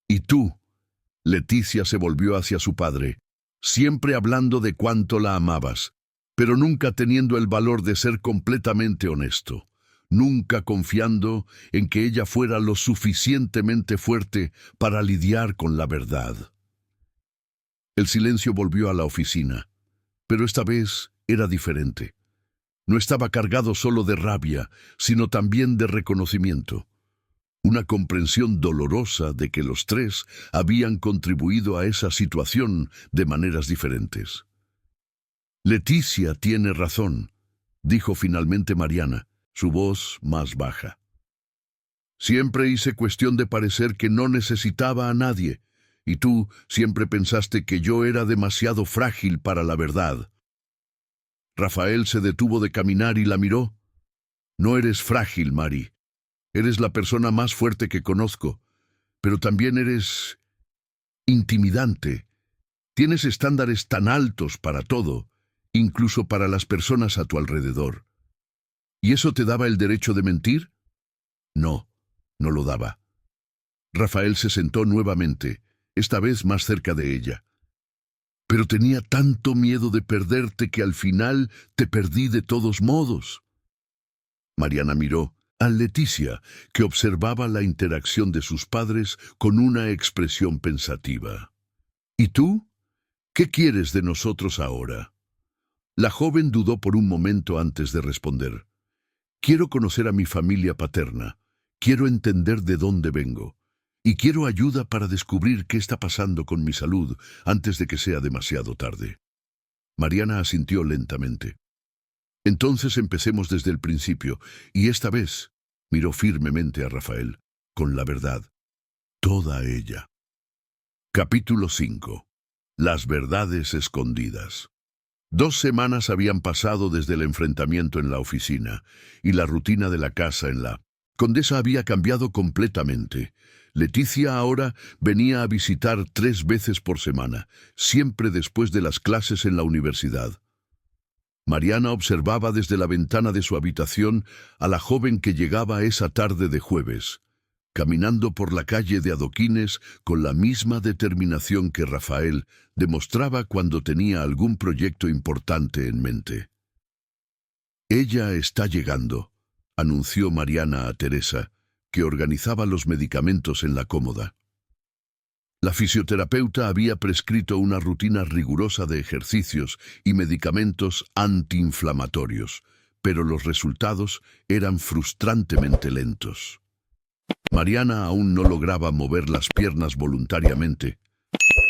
¿Y tú? Leticia se volvió hacia su padre, siempre hablando de cuánto la amabas, pero nunca teniendo el valor de ser completamente honesto, nunca confiando en que ella fuera lo suficientemente fuerte para lidiar con la verdad. El silencio volvió a la oficina, pero esta vez era diferente. No estaba cargado solo de rabia, sino también de reconocimiento. Una comprensión dolorosa de que los tres habían contribuido a esa situación de maneras diferentes. Leticia tiene razón, dijo finalmente Mariana, su voz más baja. Siempre hice cuestión de parecer que no necesitaba a nadie, y tú siempre pensaste que yo era demasiado frágil para la verdad. Rafael se detuvo de caminar y la miró. No eres frágil, Mari. Eres la persona más fuerte que conozco, pero también eres intimidante. Tienes estándares tan altos para todo, incluso para las personas a tu alrededor. ¿Y eso te daba el derecho de mentir? No, no lo daba. Rafael se sentó nuevamente, esta vez más cerca de ella. Pero tenía tanto miedo de perderte que al final te perdí de todos modos. Mariana miró a Leticia, que observaba la interacción de sus padres con una expresión pensativa. ¿Y tú? ¿Qué quieres de nosotros ahora? La joven dudó por un momento antes de responder. Quiero conocer a mi familia paterna, quiero entender de dónde vengo, y quiero ayuda para descubrir qué está pasando con mi salud antes de que sea demasiado tarde. Mariana asintió lentamente. Entonces empecemos desde el principio, y esta vez miró firmemente a Rafael, con la verdad, toda ella. Capítulo 5. Las verdades escondidas. 2 semanas habían pasado desde el enfrentamiento en la oficina, y la rutina de la casa en la Condesa había cambiado completamente. Leticia ahora venía a visitar 3 veces por semana, siempre después de las clases en la universidad. Mariana observaba desde la ventana de su habitación a la joven que llegaba esa tarde de jueves. caminando por la calle de adoquines con la misma determinación que Rafael demostraba cuando tenía algún proyecto importante en mente. «Ella está llegando», anunció Mariana a Teresa, que organizaba los medicamentos en la cómoda. La fisioterapeuta había prescrito una rutina rigurosa de ejercicios y medicamentos antiinflamatorios, pero los resultados eran frustrantemente lentos. Mariana aún no lograba mover las piernas voluntariamente,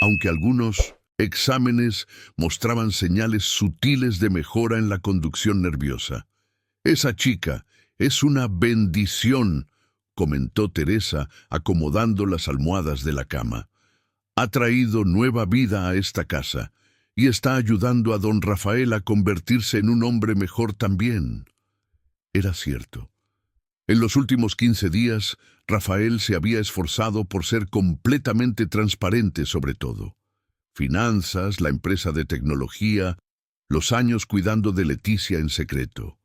aunque algunos exámenes mostraban señales sutiles de mejora en la conducción nerviosa. «Esa chica es una bendición», comentó Teresa, acomodando las almohadas de la cama. «Ha traído nueva vida a esta casa y está ayudando a don Rafael a convertirse en un hombre mejor también». Era cierto. En los últimos 15 días, Rafael se había esforzado por ser completamente transparente sobre todo. Finanzas, la empresa de tecnología, los años cuidando de Leticia en secreto.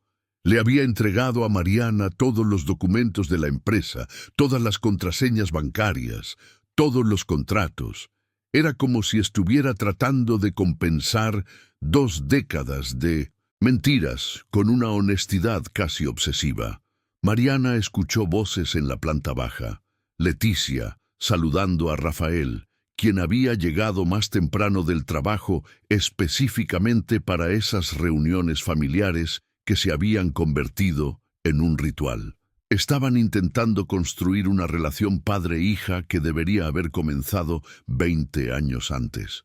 Le había entregado a Mariana todos los documentos de la empresa, todas las contraseñas bancarias, todos los contratos. Era como si estuviera tratando de compensar 2 décadas de mentiras con una honestidad casi obsesiva. Mariana escuchó voces en la planta baja. Leticia, saludando a Rafael, quien había llegado más temprano del trabajo específicamente para esas reuniones familiares que se habían convertido en un ritual. Estaban intentando construir una relación padre-hija que debería haber comenzado 20 años antes.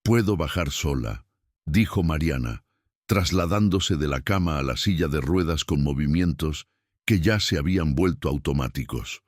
«Puedo bajar sola», dijo Mariana, trasladándose de la cama a la silla de ruedas con movimientos que ya se habían vuelto automáticos.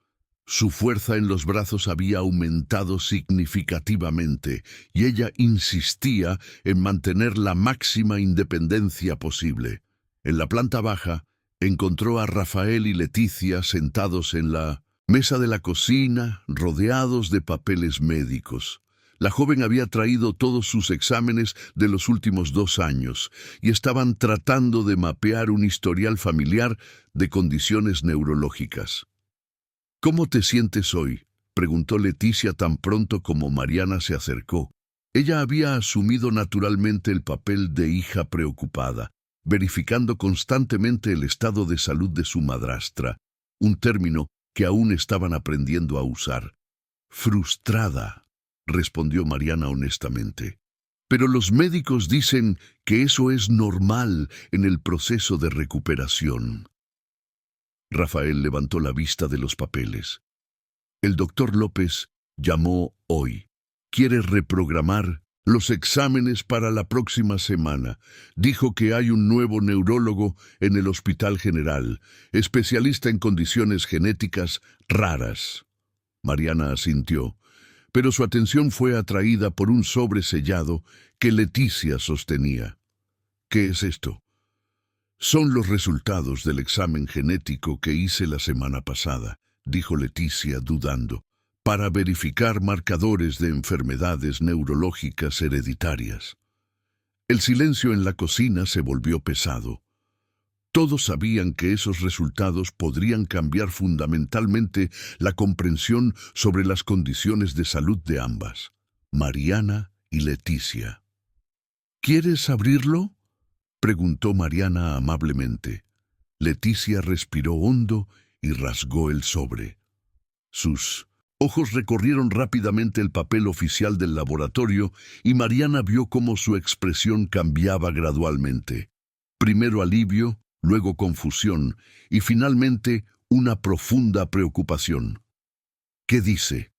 Su fuerza en los brazos había aumentado significativamente y ella insistía en mantener la máxima independencia posible. En la planta baja, encontró a Rafael y Leticia sentados en la mesa de la cocina, rodeados de papeles médicos. La joven había traído todos sus exámenes de los últimos 2 años y estaban tratando de mapear un historial familiar de condiciones neurológicas. «¿Cómo te sientes hoy?», preguntó Leticia tan pronto como Mariana se acercó. Ella había asumido naturalmente el papel de hija preocupada, verificando constantemente el estado de salud de su madrastra, un término que aún estaban aprendiendo a usar. «Frustrada», respondió Mariana honestamente. «Pero los médicos dicen que eso es normal en el proceso de recuperación». Rafael levantó la vista de los papeles. «El doctor López llamó hoy. Quiere reprogramar los exámenes para la próxima semana. Dijo que hay un nuevo neurólogo en el Hospital General, especialista en condiciones genéticas raras». Mariana asintió, pero su atención fue atraída por un sobre sellado que Leticia sostenía. «¿Qué es esto?» «Son los resultados del examen genético que hice la semana pasada», dijo Leticia dudando, «para verificar marcadores de enfermedades neurológicas hereditarias». El silencio en la cocina se volvió pesado. Todos sabían que esos resultados podrían cambiar fundamentalmente la comprensión sobre las condiciones de salud de ambas, Mariana y Leticia. «¿Quieres abrirlo?», preguntó Mariana amablemente. Leticia respiró hondo y rasgó el sobre. Sus ojos recorrieron rápidamente el papel oficial del laboratorio y Mariana vio cómo su expresión cambiaba gradualmente. Primero alivio, luego confusión y finalmente una profunda preocupación. «¿Qué dice?».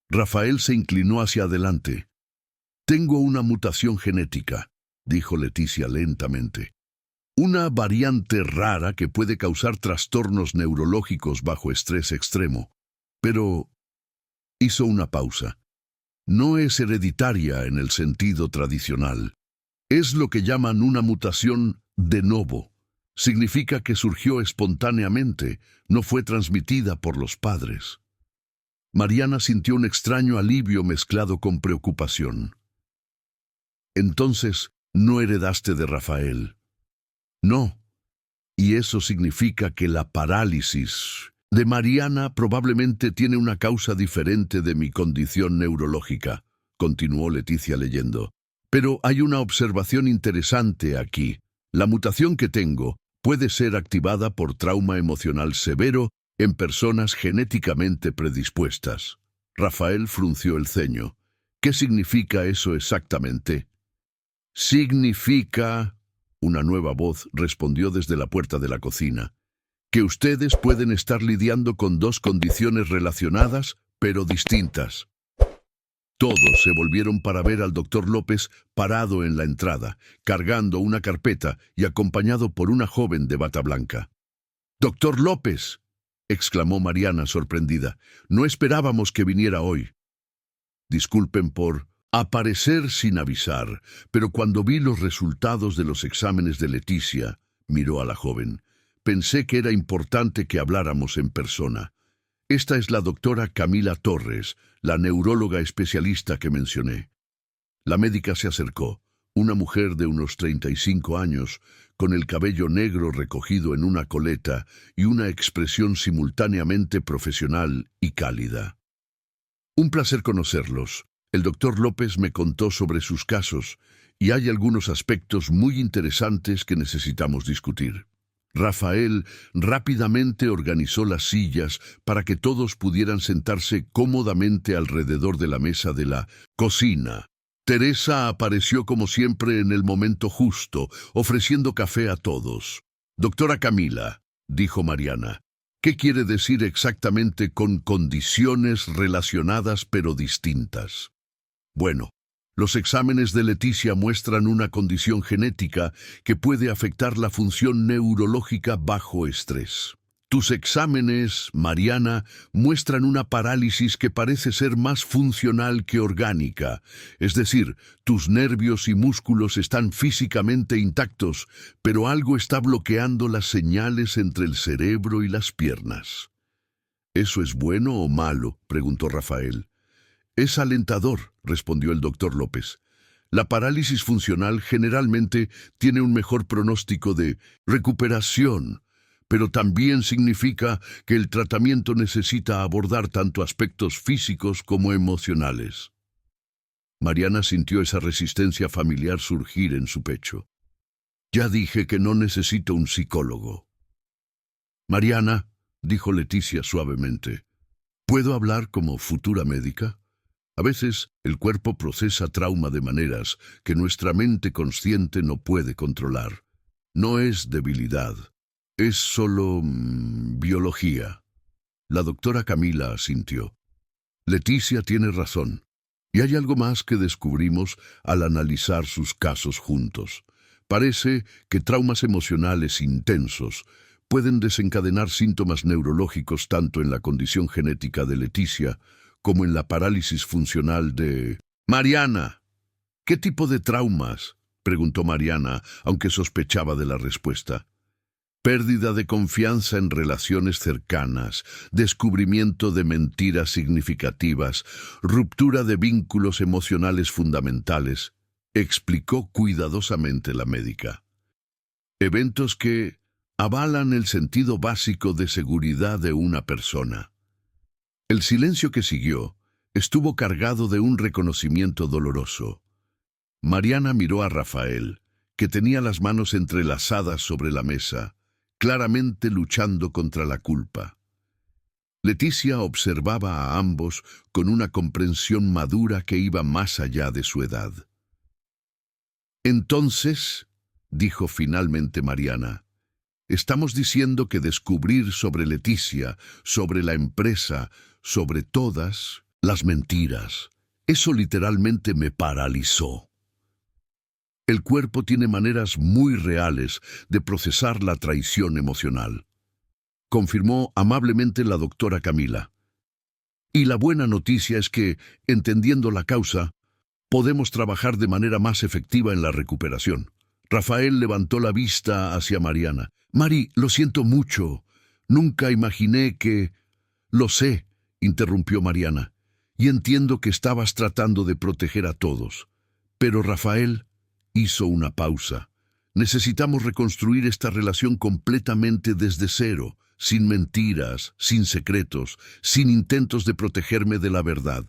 Rafael se inclinó hacia adelante. «Tengo una mutación genética», dijo Leticia lentamente. «Una variante rara que puede causar trastornos neurológicos bajo estrés extremo. Pero…» hizo una pausa. «No es hereditaria en el sentido tradicional. Es lo que llaman una mutación de novo. Significa que surgió espontáneamente, no fue transmitida por los padres». Mariana sintió un extraño alivio mezclado con preocupación. «Entonces, no heredaste de Rafael». «No. Y eso significa que la parálisis de Mariana probablemente tiene una causa diferente de mi condición neurológica, continuó Leticia leyendo. Pero hay una observación interesante aquí. La mutación que tengo puede ser activada por trauma emocional severo en personas genéticamente predispuestas. Rafael frunció el ceño. ¿Qué significa eso exactamente? Significa, una nueva voz respondió desde la puerta de la cocina, que ustedes pueden estar lidiando con dos condiciones relacionadas, pero distintas. Todos se volvieron para ver al doctor López parado en la entrada, cargando una carpeta y acompañado por una joven de bata blanca. «¡Doctor López!», exclamó Mariana sorprendida. «No esperábamos que viniera hoy». «Disculpen por aparecer sin avisar, pero cuando vi los resultados de los exámenes de Leticia», miró a la joven, «pensé que era importante que habláramos en persona. Esta es la doctora Camila Torres, la neuróloga especialista que mencioné». La médica se acercó, una mujer de unos 35 años, con el cabello negro recogido en una coleta y una expresión simultáneamente profesional y cálida. «Un placer conocerlos. El doctor López me contó sobre sus casos y hay algunos aspectos muy interesantes que necesitamos discutir». Rafael rápidamente organizó las sillas para que todos pudieran sentarse cómodamente alrededor de la mesa de la cocina. Teresa apareció como siempre en el momento justo, ofreciendo café a todos. «Doctora Camila», dijo Mariana, «¿qué quiere decir exactamente con condiciones relacionadas pero distintas?» «Bueno, los exámenes de Leticia muestran una condición genética que puede afectar la función neurológica bajo estrés. Tus exámenes, Mariana, muestran una parálisis que parece ser más funcional que orgánica, es decir, tus nervios y músculos están físicamente intactos, pero algo está bloqueando las señales entre el cerebro y las piernas». «¿Eso es bueno o malo?», preguntó Rafael. «Es alentador», respondió el doctor López. «La parálisis funcional generalmente tiene un mejor pronóstico de recuperación, pero también significa que el tratamiento necesita abordar tanto aspectos físicos como emocionales». Mariana sintió esa resistencia familiar surgir en su pecho. «Ya dije que no necesito un psicólogo». «Mariana», dijo Leticia suavemente, «¿puedo hablar como futura médica? A veces el cuerpo procesa trauma de maneras que nuestra mente consciente no puede controlar. No es debilidad, es solo biología». La doctora Camila asintió. «Leticia tiene razón. Y hay algo más que descubrimos al analizar sus casos juntos. Parece que traumas emocionales intensos pueden desencadenar síntomas neurológicos tanto en la condición genética de Leticia como en la parálisis funcional de Mariana». «¿Qué tipo de traumas?», preguntó Mariana, aunque sospechaba de la respuesta. «Pérdida de confianza en relaciones cercanas, descubrimiento de mentiras significativas, ruptura de vínculos emocionales fundamentales», explicó cuidadosamente la médica. «Eventos que avalan el sentido básico de seguridad de una persona». El silencio que siguió estuvo cargado de un reconocimiento doloroso. Mariana miró a Rafael, que tenía las manos entrelazadas sobre la mesa, claramente luchando contra la culpa. Leticia observaba a ambos con una comprensión madura que iba más allá de su edad. «Entonces», dijo finalmente Mariana, «estamos diciendo que descubrir sobre Leticia, sobre la empresa, sobre todas las mentiras, eso literalmente me paralizó. El cuerpo tiene maneras muy reales de procesar la traición emocional», confirmó amablemente la doctora Camila. «Y la buena noticia es que, entendiendo la causa, podemos trabajar de manera más efectiva en la recuperación». Rafael levantó la vista hacia Mariana. «Mari, lo siento mucho. Nunca imaginé que...» «Lo sé», interrumpió Mariana, «y entiendo que estabas tratando de proteger a todos. Pero Rafael hizo una pausa. Necesitamos reconstruir esta relación completamente desde cero. sin mentiras, sin secretos, sin intentos de protegerme de la verdad.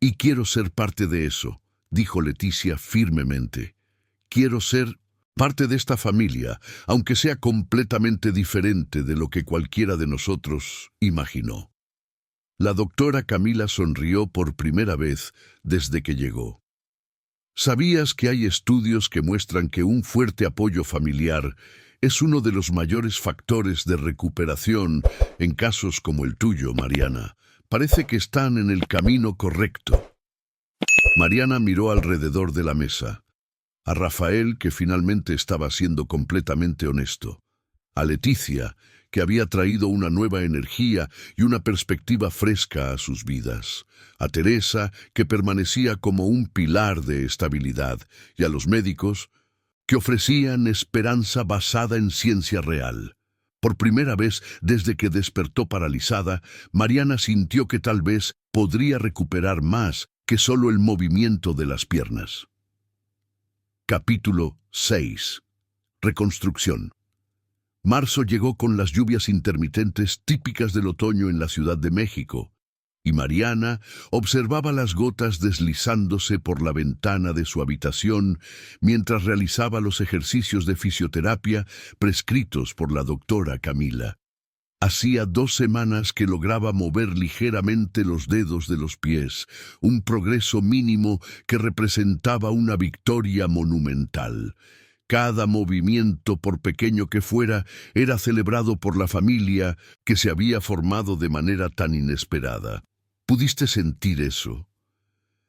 Y quiero ser parte de eso, dijo Leticia firmemente. Quiero ser parte de esta familia, aunque sea completamente diferente de lo que cualquiera de nosotros imaginó. La doctora Camila sonrió por primera vez desde que llegó. ¿Sabías que hay estudios que muestran que un fuerte apoyo familiar es uno de los mayores factores de recuperación en casos como el tuyo, Mariana? Parece que están en el camino correcto. Mariana miró alrededor de la mesa. A Rafael, que finalmente estaba siendo completamente honesto. A Leticia, que había traído una nueva energía y una perspectiva fresca a sus vidas. A Teresa, que permanecía como un pilar de estabilidad. Y a los médicos, que ofrecían esperanza basada en ciencia real. Por primera vez desde que despertó paralizada, Mariana sintió que tal vez podría recuperar más que solo el movimiento de las piernas. Capítulo 6. Reconstrucción. Marzo llegó con las lluvias intermitentes típicas del otoño en la Ciudad de México, y Mariana observaba las gotas deslizándose por la ventana de su habitación mientras realizaba los ejercicios de fisioterapia prescritos por la doctora Camila. Hacía 2 semanas que lograba mover ligeramente los dedos de los pies, un progreso mínimo que representaba una victoria monumental. Cada movimiento, por pequeño que fuera, era celebrado por la familia que se había formado de manera tan inesperada. ¿Pudiste sentir eso?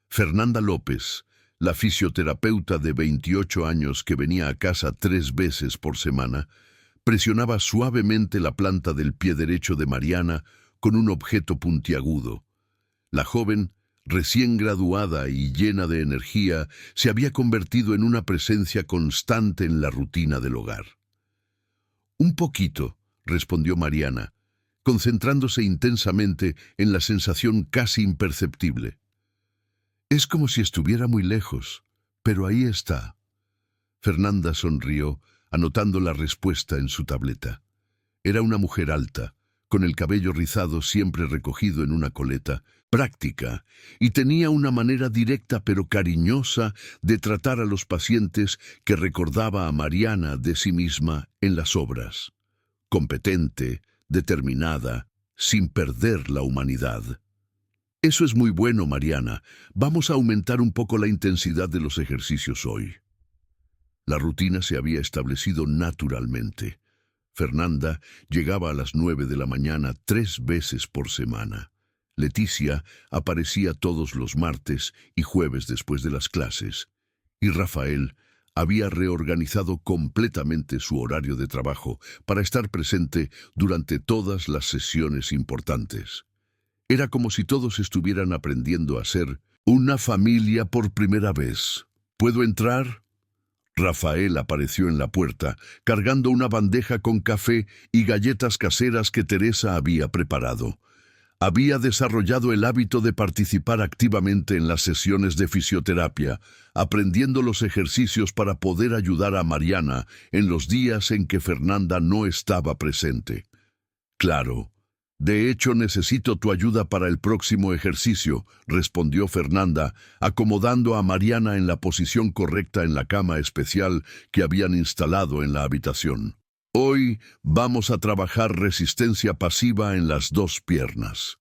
Fernanda López, la fisioterapeuta de 28 años que venía a casa 3 veces por semana, presionaba suavemente la planta del pie derecho de Mariana con un objeto puntiagudo. La joven, recién graduada y llena de energía, se había convertido en una presencia constante en la rutina del hogar. «Un poquito», respondió Mariana, concentrándose intensamente en la sensación casi imperceptible. «Es como si estuviera muy lejos, pero ahí está». Fernanda sonrió, anotando la respuesta en su tableta. Era una mujer alta, con el cabello rizado siempre recogido en una coleta, práctica, y tenía una manera directa pero cariñosa de tratar a los pacientes que recordaba a Mariana de sí misma en las obras. Competente, determinada, sin perder la humanidad. «Eso es muy bueno, Mariana. Vamos a aumentar un poco la intensidad de los ejercicios hoy». La rutina se había establecido naturalmente. Fernanda llegaba a las 9 de la mañana 3 veces por semana. Leticia aparecía todos los martes y jueves después de las clases. Y Rafael había reorganizado completamente su horario de trabajo para estar presente durante todas las sesiones importantes. Era como si todos estuvieran aprendiendo a ser una familia por primera vez. ¿Puedo entrar? Rafael apareció en la puerta, cargando una bandeja con café y galletas caseras que Teresa había preparado. Había desarrollado el hábito de participar activamente en las sesiones de fisioterapia, aprendiendo los ejercicios para poder ayudar a Mariana en los días en que Fernanda no estaba presente. «Claro. De hecho, necesito tu ayuda para el próximo ejercicio», respondió Fernanda, acomodando a Mariana en la posición correcta en la cama especial que habían instalado en la habitación. «Hoy vamos a trabajar resistencia pasiva en las 2 piernas».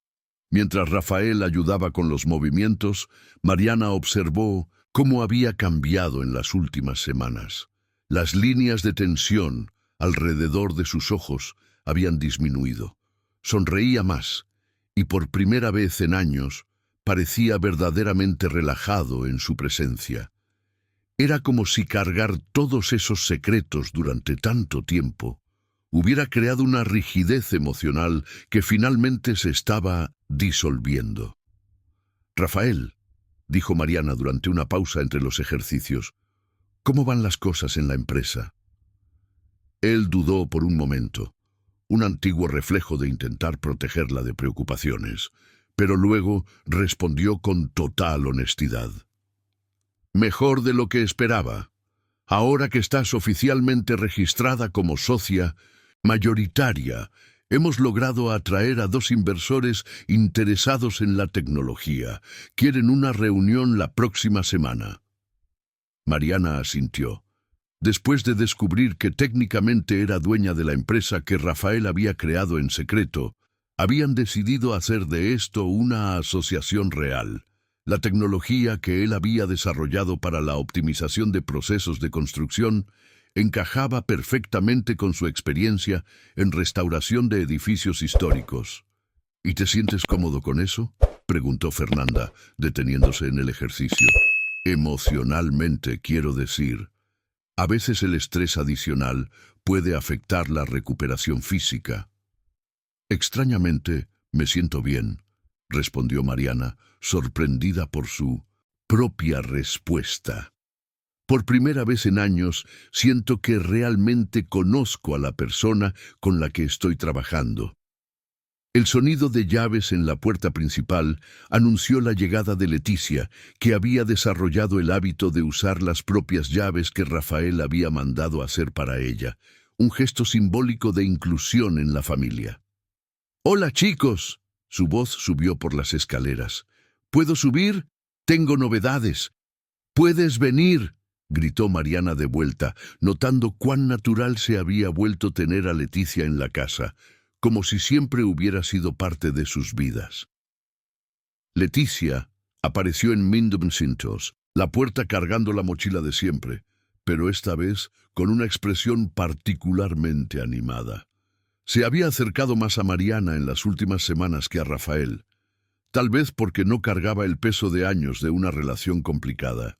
Mientras Rafael ayudaba con los movimientos, Mariana observó cómo había cambiado en las últimas semanas. Las líneas de tensión alrededor de sus ojos habían disminuido. Sonreía más, y por primera vez en años parecía verdaderamente relajado en su presencia. Era como si cargar todos esos secretos durante tanto tiempo hubiera creado una rigidez emocional que finalmente se estaba disolviendo. «Rafael», dijo Mariana durante una pausa entre los ejercicios, «¿cómo van las cosas en la empresa?» Él dudó por un momento, un antiguo reflejo de intentar protegerla de preocupaciones, pero luego respondió con total honestidad. «Mejor de lo que esperaba. Ahora que estás oficialmente registrada como socia mayoritaria Hemos logrado atraer a 2 inversores interesados en la tecnología. Quieren una reunión la próxima semana. Mariana asintió. Después de descubrir que técnicamente era dueña de la empresa que Rafael había creado en secreto, habían decidido hacer de esto una asociación real. La tecnología que él había desarrollado para la optimización de procesos de construcción encajaba perfectamente con su experiencia en restauración de edificios históricos. ¿Y te sientes cómodo con eso?, preguntó Fernanda, deteniéndose en el ejercicio. Emocionalmente, quiero decir. A veces el estrés adicional puede afectar la recuperación física. Extrañamente, me siento bien, respondió Mariana, sorprendida por su propia respuesta. Por primera vez en años, siento que realmente conozco a la persona con la que estoy trabajando. El sonido de llaves en la puerta principal anunció la llegada de Leticia, que había desarrollado el hábito de usar las propias llaves que Rafael había mandado hacer para ella, un gesto simbólico de inclusión en la familia. «Hola, chicos», su voz subió por las escaleras. «¿Puedo subir? Tengo novedades». «¿Puedes venir?», gritó Mariana de vuelta, notando cuán natural se había vuelto tener a Leticia en la casa, como si siempre hubiera sido parte de sus vidas. Leticia apareció en Mindumcintos, la puerta cargando la mochila de siempre, pero esta vez con una expresión particularmente animada. Se había acercado más a Mariana en las últimas semanas que a Rafael, tal vez porque no cargaba el peso de años de una relación complicada.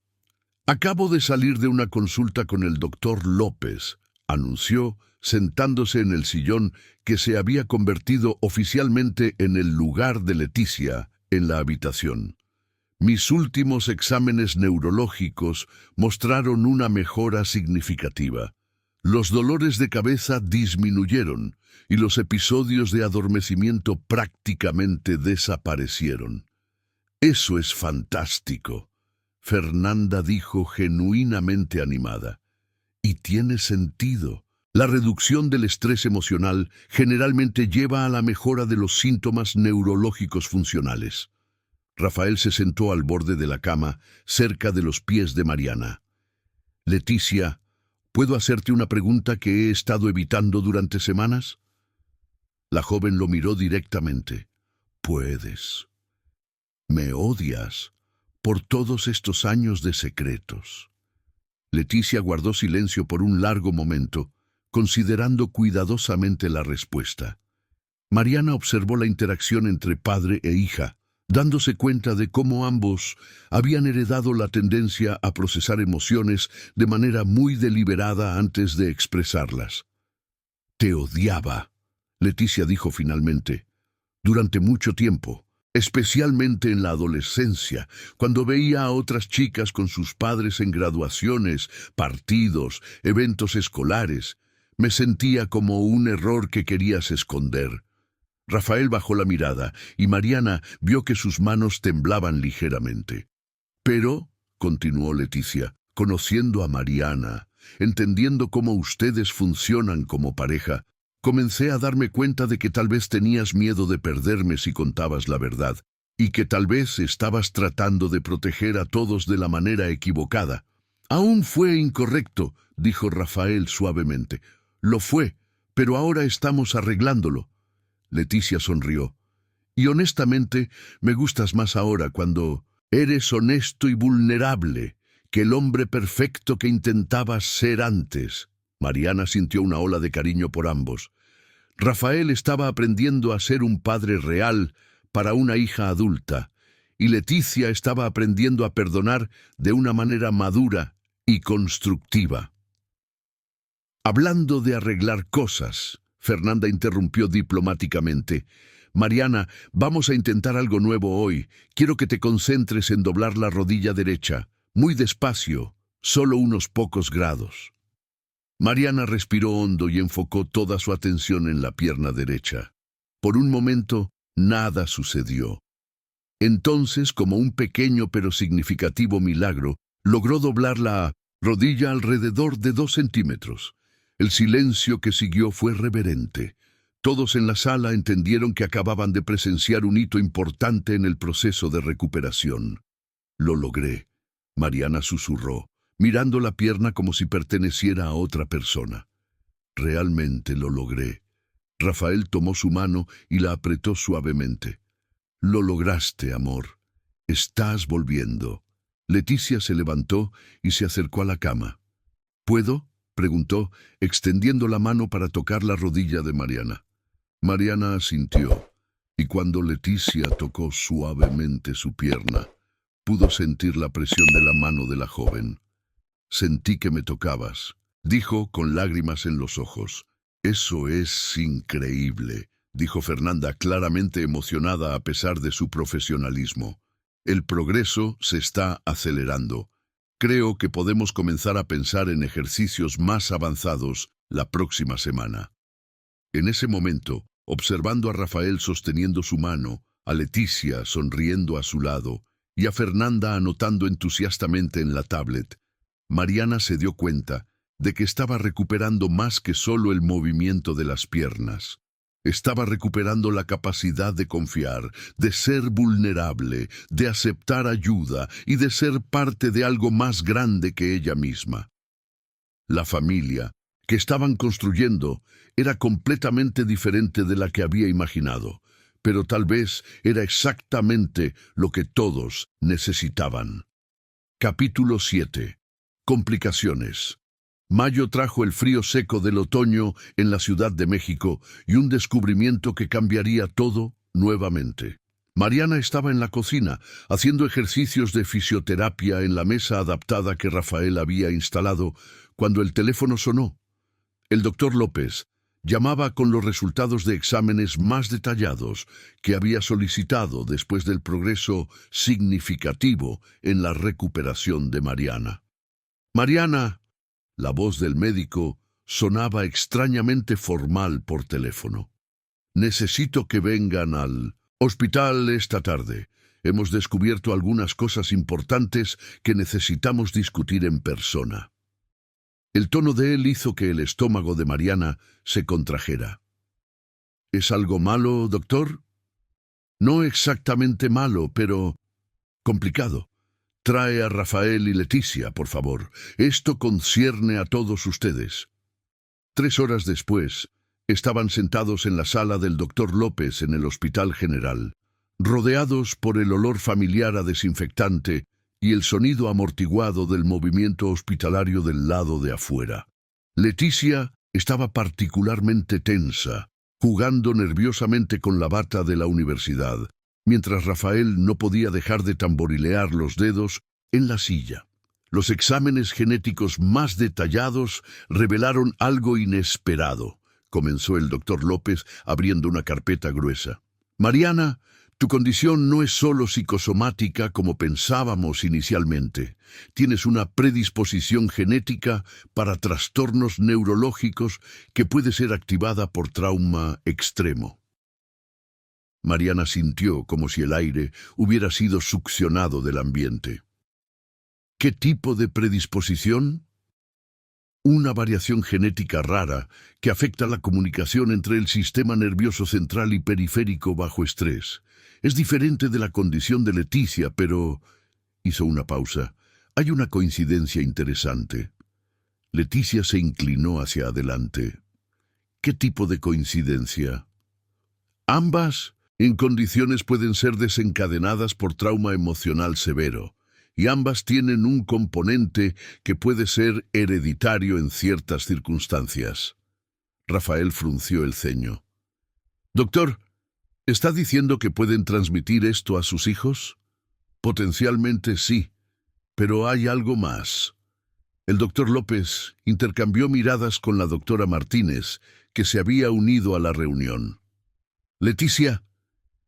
«Acabo de salir de una consulta con el doctor López», anunció, sentándose en el sillón que se había convertido oficialmente en el lugar de Leticia en la habitación. Mis últimos exámenes neurológicos mostraron una mejora significativa. Los dolores de cabeza disminuyeron y los episodios de adormecimiento prácticamente desaparecieron. «Eso es fantástico», Fernanda dijo genuinamente animada. «Y tiene sentido. La reducción del estrés emocional generalmente lleva a la mejora de los síntomas neurológicos funcionales». Rafael se sentó al borde de la cama, cerca de los pies de Mariana. «Leticia, ¿puedo hacerte una pregunta que he estado evitando durante semanas?» La joven lo miró directamente. «Puedes. ¿Me odias por todos estos años de secretos?» Leticia guardó silencio por un largo momento, considerando cuidadosamente la respuesta. Mariana observó la interacción entre padre e hija, dándose cuenta de cómo ambos habían heredado la tendencia a procesar emociones de manera muy deliberada antes de expresarlas. «Te odiaba», Leticia dijo finalmente, «durante mucho tiempo, especialmente en la adolescencia, cuando veía a otras chicas con sus padres en graduaciones, partidos, eventos escolares. Me sentía como un error que querías esconder». Rafael bajó la mirada y Mariana vio que sus manos temblaban ligeramente. «Pero», continuó Leticia, conociendo a Mariana, entendiendo cómo ustedes funcionan como pareja, comencé a darme cuenta de que tal vez tenías miedo de perderme si contabas la verdad, y que tal vez estabas tratando de proteger a todos de la manera equivocada. «Aún fue incorrecto», dijo Rafael suavemente. «Lo fue, pero ahora estamos arreglándolo». Leticia sonrió. «Y honestamente, me gustas más ahora cuando eres honesto y vulnerable que el hombre perfecto que intentabas ser antes». Mariana sintió una ola de cariño por ambos. Rafael estaba aprendiendo a ser un padre real para una hija adulta, y Leticia estaba aprendiendo a perdonar de una manera madura y constructiva. «Hablando de arreglar cosas», Fernanda interrumpió diplomáticamente. «Mariana, vamos a intentar algo nuevo hoy. Quiero que te concentres en doblar la rodilla derecha, muy despacio, solo unos pocos grados». Mariana respiró hondo y enfocó toda su atención en la pierna derecha. Por un momento, nada sucedió. Entonces, como un pequeño pero significativo milagro, logró doblar la rodilla alrededor de 2 centímetros. El silencio que siguió fue reverente. Todos en la sala entendieron que acababan de presenciar un hito importante en el proceso de recuperación. «Lo logré», Mariana susurró, mirando la pierna como si perteneciera a otra persona. «Realmente lo logré». Rafael tomó su mano y la apretó suavemente. «Lo lograste, amor. Estás volviendo». Leticia se levantó y se acercó a la cama. «¿Puedo?», preguntó, extendiendo la mano para tocar la rodilla de Mariana. Mariana asintió, y cuando Leticia tocó suavemente su pierna, pudo sentir la presión de la mano de la joven. «Sentí que me tocabas», dijo con lágrimas en los ojos. «Eso es increíble», dijo Fernanda, claramente emocionada a pesar de su profesionalismo. «El progreso se está acelerando. Creo que podemos comenzar a pensar en ejercicios más avanzados la próxima semana». En ese momento, observando a Rafael sosteniendo su mano, a Leticia sonriendo a su lado y a Fernanda anotando entusiastamente en la tablet, Mariana se dio cuenta de que estaba recuperando más que solo el movimiento de las piernas. Estaba recuperando la capacidad de confiar, de ser vulnerable, de aceptar ayuda y de ser parte de algo más grande que ella misma. La familia que estaban construyendo era completamente diferente de la que había imaginado, pero tal vez era exactamente lo que todos necesitaban. Capítulo 7. Complicaciones. Mayo trajo el frío seco del otoño en la Ciudad de México y un descubrimiento que cambiaría todo nuevamente. Mariana estaba en la cocina, haciendo ejercicios de fisioterapia en la mesa adaptada que Rafael había instalado, cuando el teléfono sonó. El doctor López llamaba con los resultados de exámenes más detallados que había solicitado después del progreso significativo en la recuperación de Mariana. «Mariana», la voz del médico sonaba extrañamente formal por teléfono. «Necesito que vengan al hospital esta tarde. Hemos descubierto algunas cosas importantes que necesitamos discutir en persona». El tono de él hizo que el estómago de Mariana se contrajera. «¿Es algo malo, doctor?» «No exactamente malo, pero complicado. Trae a Rafael y Leticia, por favor. Esto concierne a todos ustedes». 3 horas después, estaban sentados en la sala del doctor López en el Hospital General, rodeados por el olor familiar a desinfectante y el sonido amortiguado del movimiento hospitalario del lado de afuera. Leticia estaba particularmente tensa, jugando nerviosamente con la bata de la universidad, mientras Rafael no podía dejar de tamborilear los dedos en la silla. Los exámenes genéticos más detallados revelaron algo inesperado, comenzó el doctor López abriendo una carpeta gruesa. «Mariana, tu condición no es solo psicosomática como pensábamos inicialmente. Tienes una predisposición genética para trastornos neurológicos que puede ser activada por trauma extremo». Mariana sintió como si el aire hubiera sido succionado del ambiente. «¿Qué tipo de predisposición?» «Una variación genética rara que afecta la comunicación entre el sistema nervioso central y periférico bajo estrés. Es diferente de la condición de Leticia, pero...» Hizo una pausa. «Hay una coincidencia interesante». Leticia se inclinó hacia adelante. «¿Qué tipo de coincidencia?» «Ambas en condiciones pueden ser desencadenadas por trauma emocional severo, y ambas tienen un componente que puede ser hereditario en ciertas circunstancias». Rafael frunció el ceño. «Doctor, ¿está diciendo que pueden transmitir esto a sus hijos?» «Potencialmente sí, pero hay algo más». El doctor López intercambió miradas con la doctora Martínez, que se había unido a la reunión. «Leticia,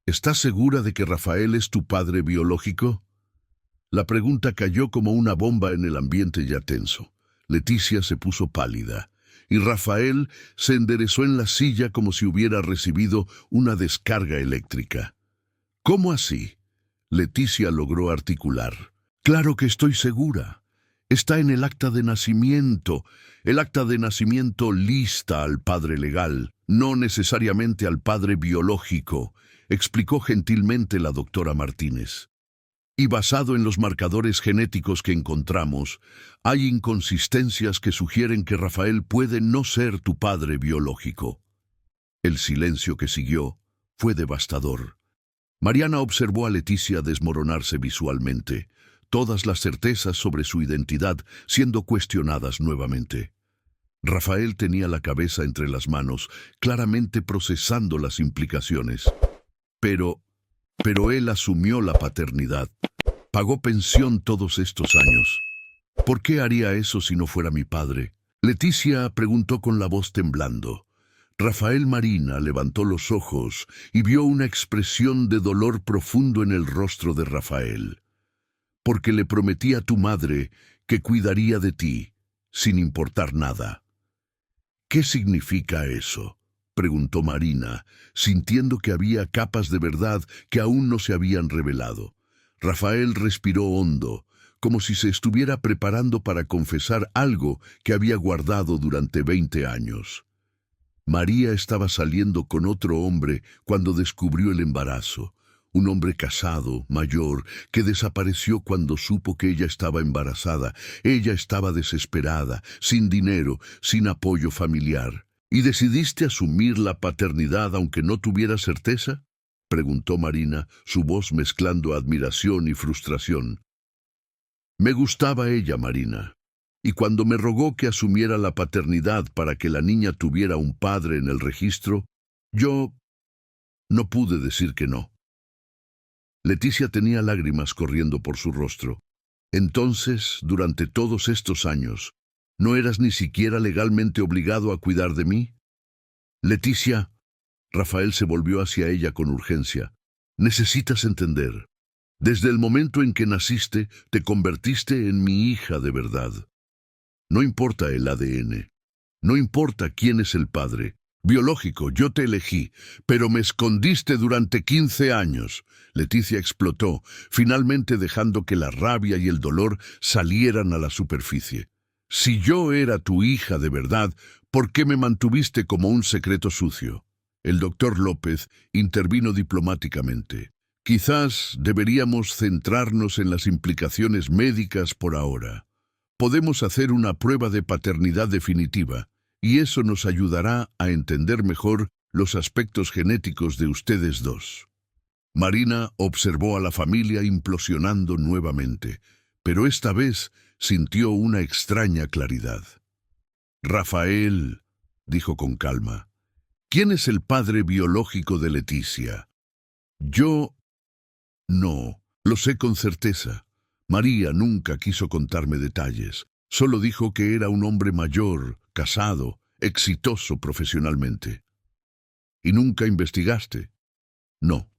¿estás segura de que Rafael es tu padre biológico?» La pregunta cayó como una bomba en el ambiente ya tenso. Leticia se puso pálida, y Rafael se enderezó en la silla como si hubiera recibido una descarga eléctrica. «¿Cómo así?», Leticia logró articular. «Claro que estoy segura. Está en el acta de nacimiento lista al padre legal. no necesariamente al padre biológico, explicó gentilmente la doctora Martínez. Y basado en los marcadores genéticos que encontramos, hay inconsistencias que sugieren que Rafael puede no ser tu padre biológico. El silencio que siguió fue devastador. Mariana observó a Leticia desmoronarse visualmente, todas las certezas sobre su identidad siendo cuestionadas nuevamente. Rafael tenía la cabeza entre las manos, claramente procesando las implicaciones. Pero él asumió la paternidad. Pagó pensión todos estos años. ¿Por qué haría eso si no fuera mi padre? Leticia preguntó con la voz temblando. Rafael Marina levantó los ojos y vio una expresión de dolor profundo en el rostro de Rafael. Porque le prometí a tu madre que cuidaría de ti, sin importar nada. ¿Qué significa eso?, preguntó Marina, sintiendo que había capas de verdad que aún no se habían revelado. Rafael respiró hondo, como si se estuviera preparando para confesar algo que había guardado durante 20 años. María estaba saliendo con otro hombre cuando descubrió el embarazo. Un hombre casado, mayor, que desapareció cuando supo que ella estaba embarazada. Ella estaba desesperada, sin dinero, sin apoyo familiar. ¿Y decidiste asumir la paternidad aunque no tuviera certeza?, preguntó Marina, su voz mezclando admiración y frustración. Me gustaba ella, Marina, y cuando me rogó que asumiera la paternidad para que la niña tuviera un padre en el registro, yo no pude decir que no. Leticia tenía lágrimas corriendo por su rostro. Entonces, durante todos estos años, ¿no eras ni siquiera legalmente obligado a cuidar de mí? Leticia, Rafael se volvió hacia ella con urgencia. Necesitas entender. Desde el momento en que naciste, te convertiste en mi hija de verdad. No importa el ADN. No importa quién es el padre. Biológico, yo te elegí, pero me escondiste durante 15 años. Leticia explotó, finalmente dejando que la rabia y el dolor salieran a la superficie. Si yo era tu hija de verdad, ¿por qué me mantuviste como un secreto sucio? El doctor López intervino diplomáticamente. Quizás deberíamos centrarnos en las implicaciones médicas por ahora. Podemos hacer una prueba de paternidad definitiva, y eso nos ayudará a entender mejor los aspectos genéticos de ustedes dos. Marina observó a la familia implosionando nuevamente, pero esta vez sintió una extraña claridad. Rafael, dijo con calma, ¿quién es el padre biológico de Leticia? Yo no, lo sé con certeza. María nunca quiso contarme detalles. Solo dijo que era un hombre mayor, casado, exitoso profesionalmente. ¿Y nunca investigaste? No.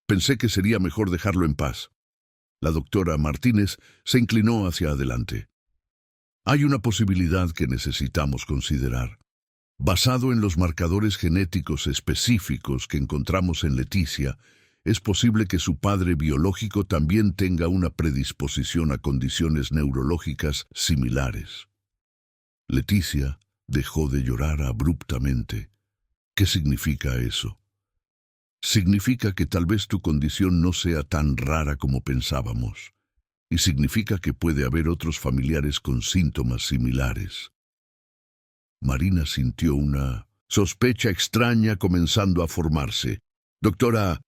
Pensé que sería mejor dejarlo en paz. La doctora Martínez se inclinó hacia adelante. Hay una posibilidad que necesitamos considerar. Basado en los marcadores genéticos específicos que encontramos en Leticia, es posible que su padre biológico también tenga una predisposición a condiciones neurológicas similares. Leticia dejó de llorar abruptamente. ¿Qué significa eso? Significa que tal vez tu condición no sea tan rara como pensábamos, y significa que puede haber otros familiares con síntomas similares. Marina sintió una sospecha extraña comenzando a formarse. Doctora,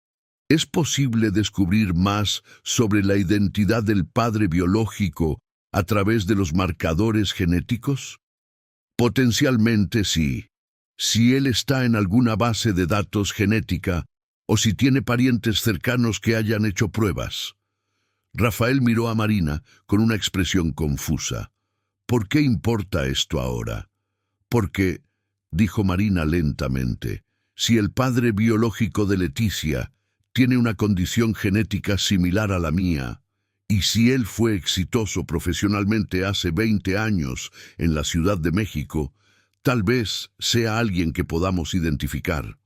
¿es posible descubrir más sobre la identidad del padre biológico a través de los marcadores genéticos? Potencialmente sí, si él está en alguna base de datos genética o si tiene parientes cercanos que hayan hecho pruebas. Rafael miró a Marina con una expresión confusa. ¿Por qué importa esto ahora? Porque, dijo Marina lentamente, si el padre biológico de Leticia tiene una condición genética similar a la mía, y si él fue exitoso profesionalmente hace 20 años en la Ciudad de México, tal vez sea alguien que podamos identificar.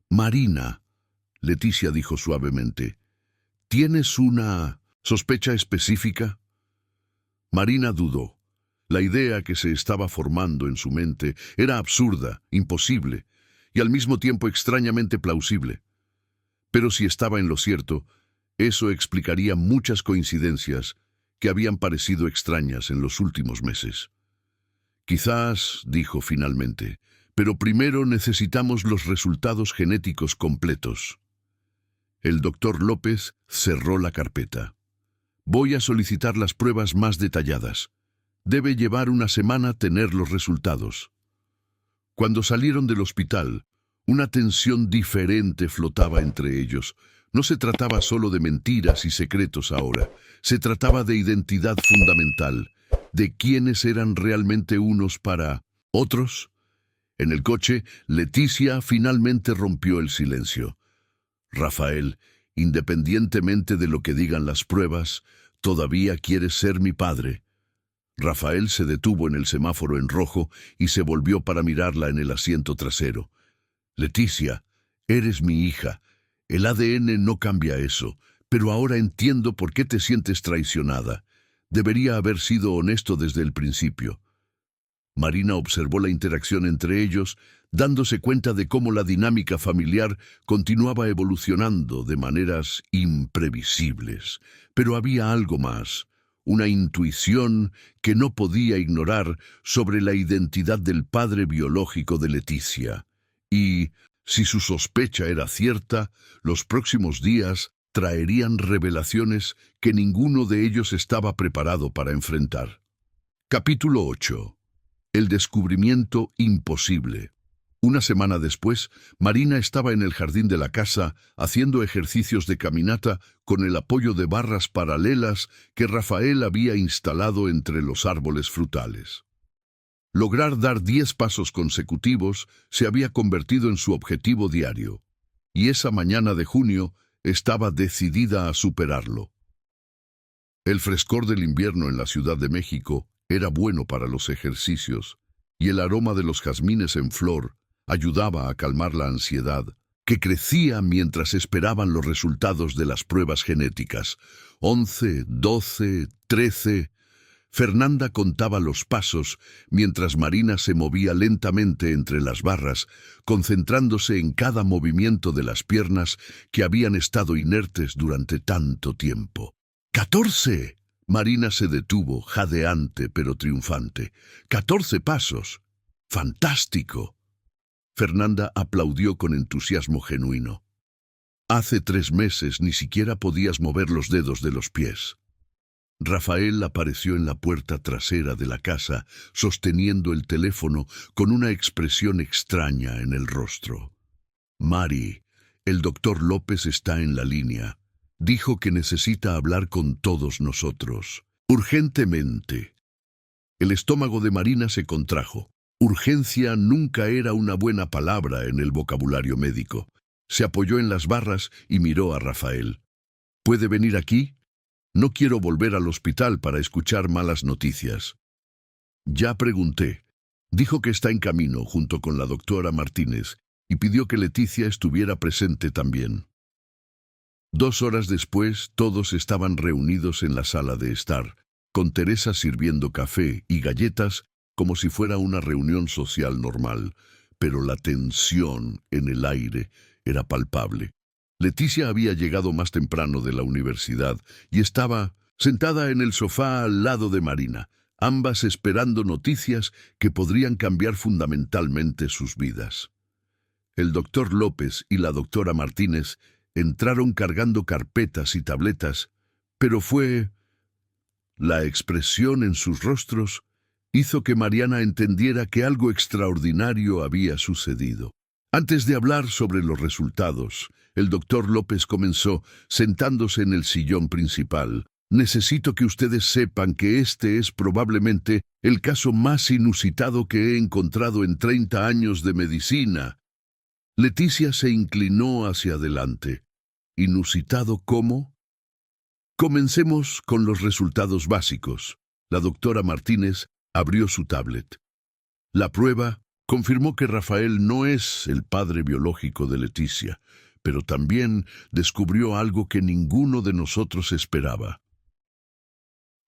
Marina, Leticia dijo suavemente, ¿tienes una sospecha específica? Marina dudó. La idea que se estaba formando en su mente era absurda, imposible. y al mismo tiempo extrañamente plausible. Pero si estaba en lo cierto, eso explicaría muchas coincidencias que habían parecido extrañas en los últimos meses. Quizás, dijo finalmente, pero primero necesitamos los resultados genéticos completos. El doctor López cerró la carpeta. Voy a solicitar las pruebas más detalladas. Debe llevar una semana tener los resultados. Cuando salieron del hospital, una tensión diferente flotaba entre ellos. No se trataba solo de mentiras y secretos ahora. Se trataba de identidad fundamental, de quiénes eran realmente unos para otros. En el coche, Leticia finalmente rompió el silencio. Rafael, independientemente de lo que digan las pruebas, todavía quieres ser mi padre. Rafael se detuvo en el semáforo en rojo y se volvió para mirarla en el asiento trasero. Leticia, eres mi hija. El ADN no cambia eso, pero ahora entiendo por qué te sientes traicionada. Debería haber sido honesto desde el principio. Marina observó la interacción entre ellos, dándose cuenta de cómo la dinámica familiar continuaba evolucionando de maneras imprevisibles. Pero había algo más, una intuición que no podía ignorar sobre la identidad del padre biológico de Leticia. Y, si su sospecha era cierta, los próximos días traerían revelaciones que ninguno de ellos estaba preparado para enfrentar. Capítulo 8. El descubrimiento imposible. Una semana después, Marina estaba en el jardín de la casa haciendo ejercicios de caminata con el apoyo de barras paralelas que Rafael había instalado entre los árboles frutales. Lograr dar 10 pasos consecutivos se había convertido en su objetivo diario, y esa mañana de junio estaba decidida a superarlo. El frescor del invierno en la Ciudad de México era bueno para los ejercicios, y el aroma de los jazmines en flor ayudaba a calmar la ansiedad, que crecía mientras esperaban los resultados de las pruebas genéticas. 11, 12, 13... Fernanda contaba los pasos mientras Marina se movía lentamente entre las barras, concentrándose en cada movimiento de las piernas que habían estado inertes durante tanto tiempo. ¡14! Marina se detuvo, jadeante pero triunfante. 14 pasos. ¡Fantástico! Fernanda aplaudió con entusiasmo genuino. Hace 3 meses ni siquiera podías mover los dedos de los pies. Rafael apareció en la puerta trasera de la casa, sosteniendo el teléfono con una expresión extraña en el rostro. Mari, el doctor López está en la línea. Dijo que necesita hablar con todos nosotros. Urgentemente. El estómago de Marina se contrajo. Urgencia nunca era una buena palabra en el vocabulario médico. Se apoyó en las barras y miró a Rafael. ¿Puede venir aquí? No quiero volver al hospital para escuchar malas noticias. Ya pregunté. Dijo que está en camino junto con la doctora Martínez y pidió que Leticia estuviera presente también. 2 horas después, todos estaban reunidos en la sala de estar, con Teresa sirviendo café y galletas como si fuera una reunión social normal, pero la tensión en el aire era palpable. Leticia había llegado más temprano de la universidad y estaba sentada en el sofá al lado de Marina, ambas esperando noticias que podrían cambiar fundamentalmente sus vidas. El doctor López y la doctora Martínez entraron cargando carpetas y tabletas, pero la expresión en sus rostros hizo que Mariana entendiera que algo extraordinario había sucedido. Antes de hablar sobre los resultados, el doctor López comenzó, sentándose en el sillón principal. Necesito que ustedes sepan que este es probablemente el caso más inusitado que he encontrado en 30 años de medicina. Leticia se inclinó hacia adelante. ¿Inusitado cómo? Comencemos con los resultados básicos. La doctora Martínez abrió su tablet. La prueba confirmó que Rafael no es el padre biológico de Leticia, pero también descubrió algo que ninguno de nosotros esperaba.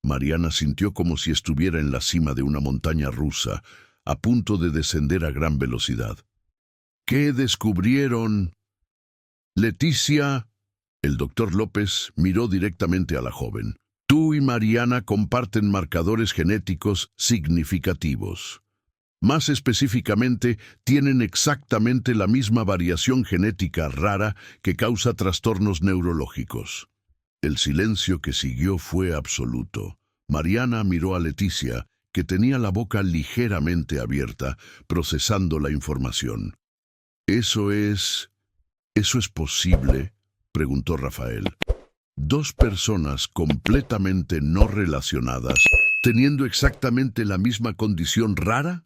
Mariana sintió como si estuviera en la cima de una montaña rusa, a punto de descender a gran velocidad. ¿Qué descubrieron? Leticia, el doctor López miró directamente a la joven. Tú y Mariana comparten marcadores genéticos significativos. Más específicamente, tienen exactamente la misma variación genética rara que causa trastornos neurológicos. El silencio que siguió fue absoluto. Mariana miró a Leticia, que tenía la boca ligeramente abierta, procesando la información. ¿Eso es posible?, preguntó Rafael. Dos personas completamente no relacionadas, teniendo exactamente la misma condición rara.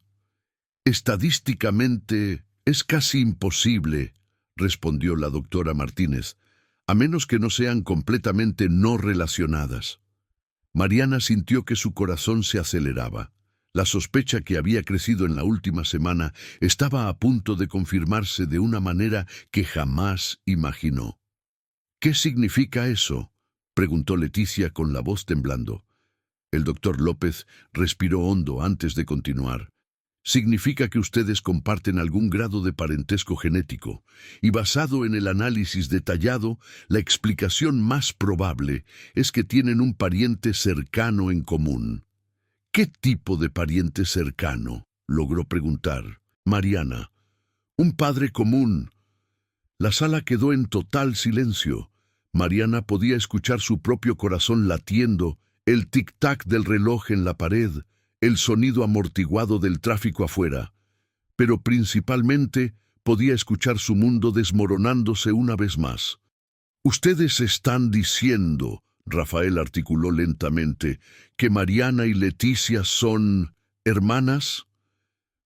Estadísticamente es casi imposible, respondió la doctora Martínez, a menos que no sean completamente no relacionadas. Mariana sintió que su corazón se aceleraba. La sospecha que había crecido en la última semana estaba a punto de confirmarse de una manera que jamás imaginó. ¿Qué significa eso?, preguntó Leticia con la voz temblando. El doctor López respiró hondo antes de continuar. Significa que ustedes comparten algún grado de parentesco genético, y basado en el análisis detallado, la explicación más probable es que tienen un pariente cercano en común. ¿Qué tipo de pariente cercano?, logró preguntar Mariana. Un padre común. La sala quedó en total silencio. Mariana podía escuchar su propio corazón latiendo, el tic-tac del reloj en la pared, el sonido amortiguado del tráfico afuera, pero principalmente podía escuchar su mundo desmoronándose una vez más. «Ustedes están diciendo», Rafael articuló lentamente, «que Mariana y Leticia son hermanas».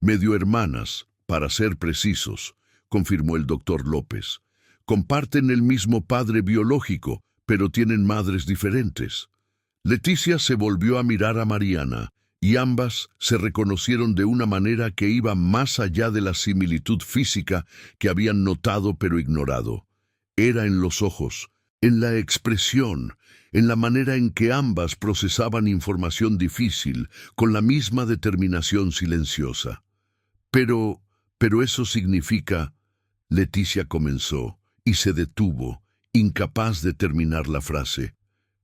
«Medio hermanas, para ser precisos», confirmó el doctor López. «Comparten el mismo padre biológico, pero tienen madres diferentes». Leticia se volvió a mirar a Mariana, y ambas se reconocieron de una manera que iba más allá de la similitud física que habían notado pero ignorado. Era en los ojos, en la expresión, en la manera en que ambas procesaban información difícil, con la misma determinación silenciosa. Pero eso significa... Leticia comenzó, y se detuvo, incapaz de terminar la frase.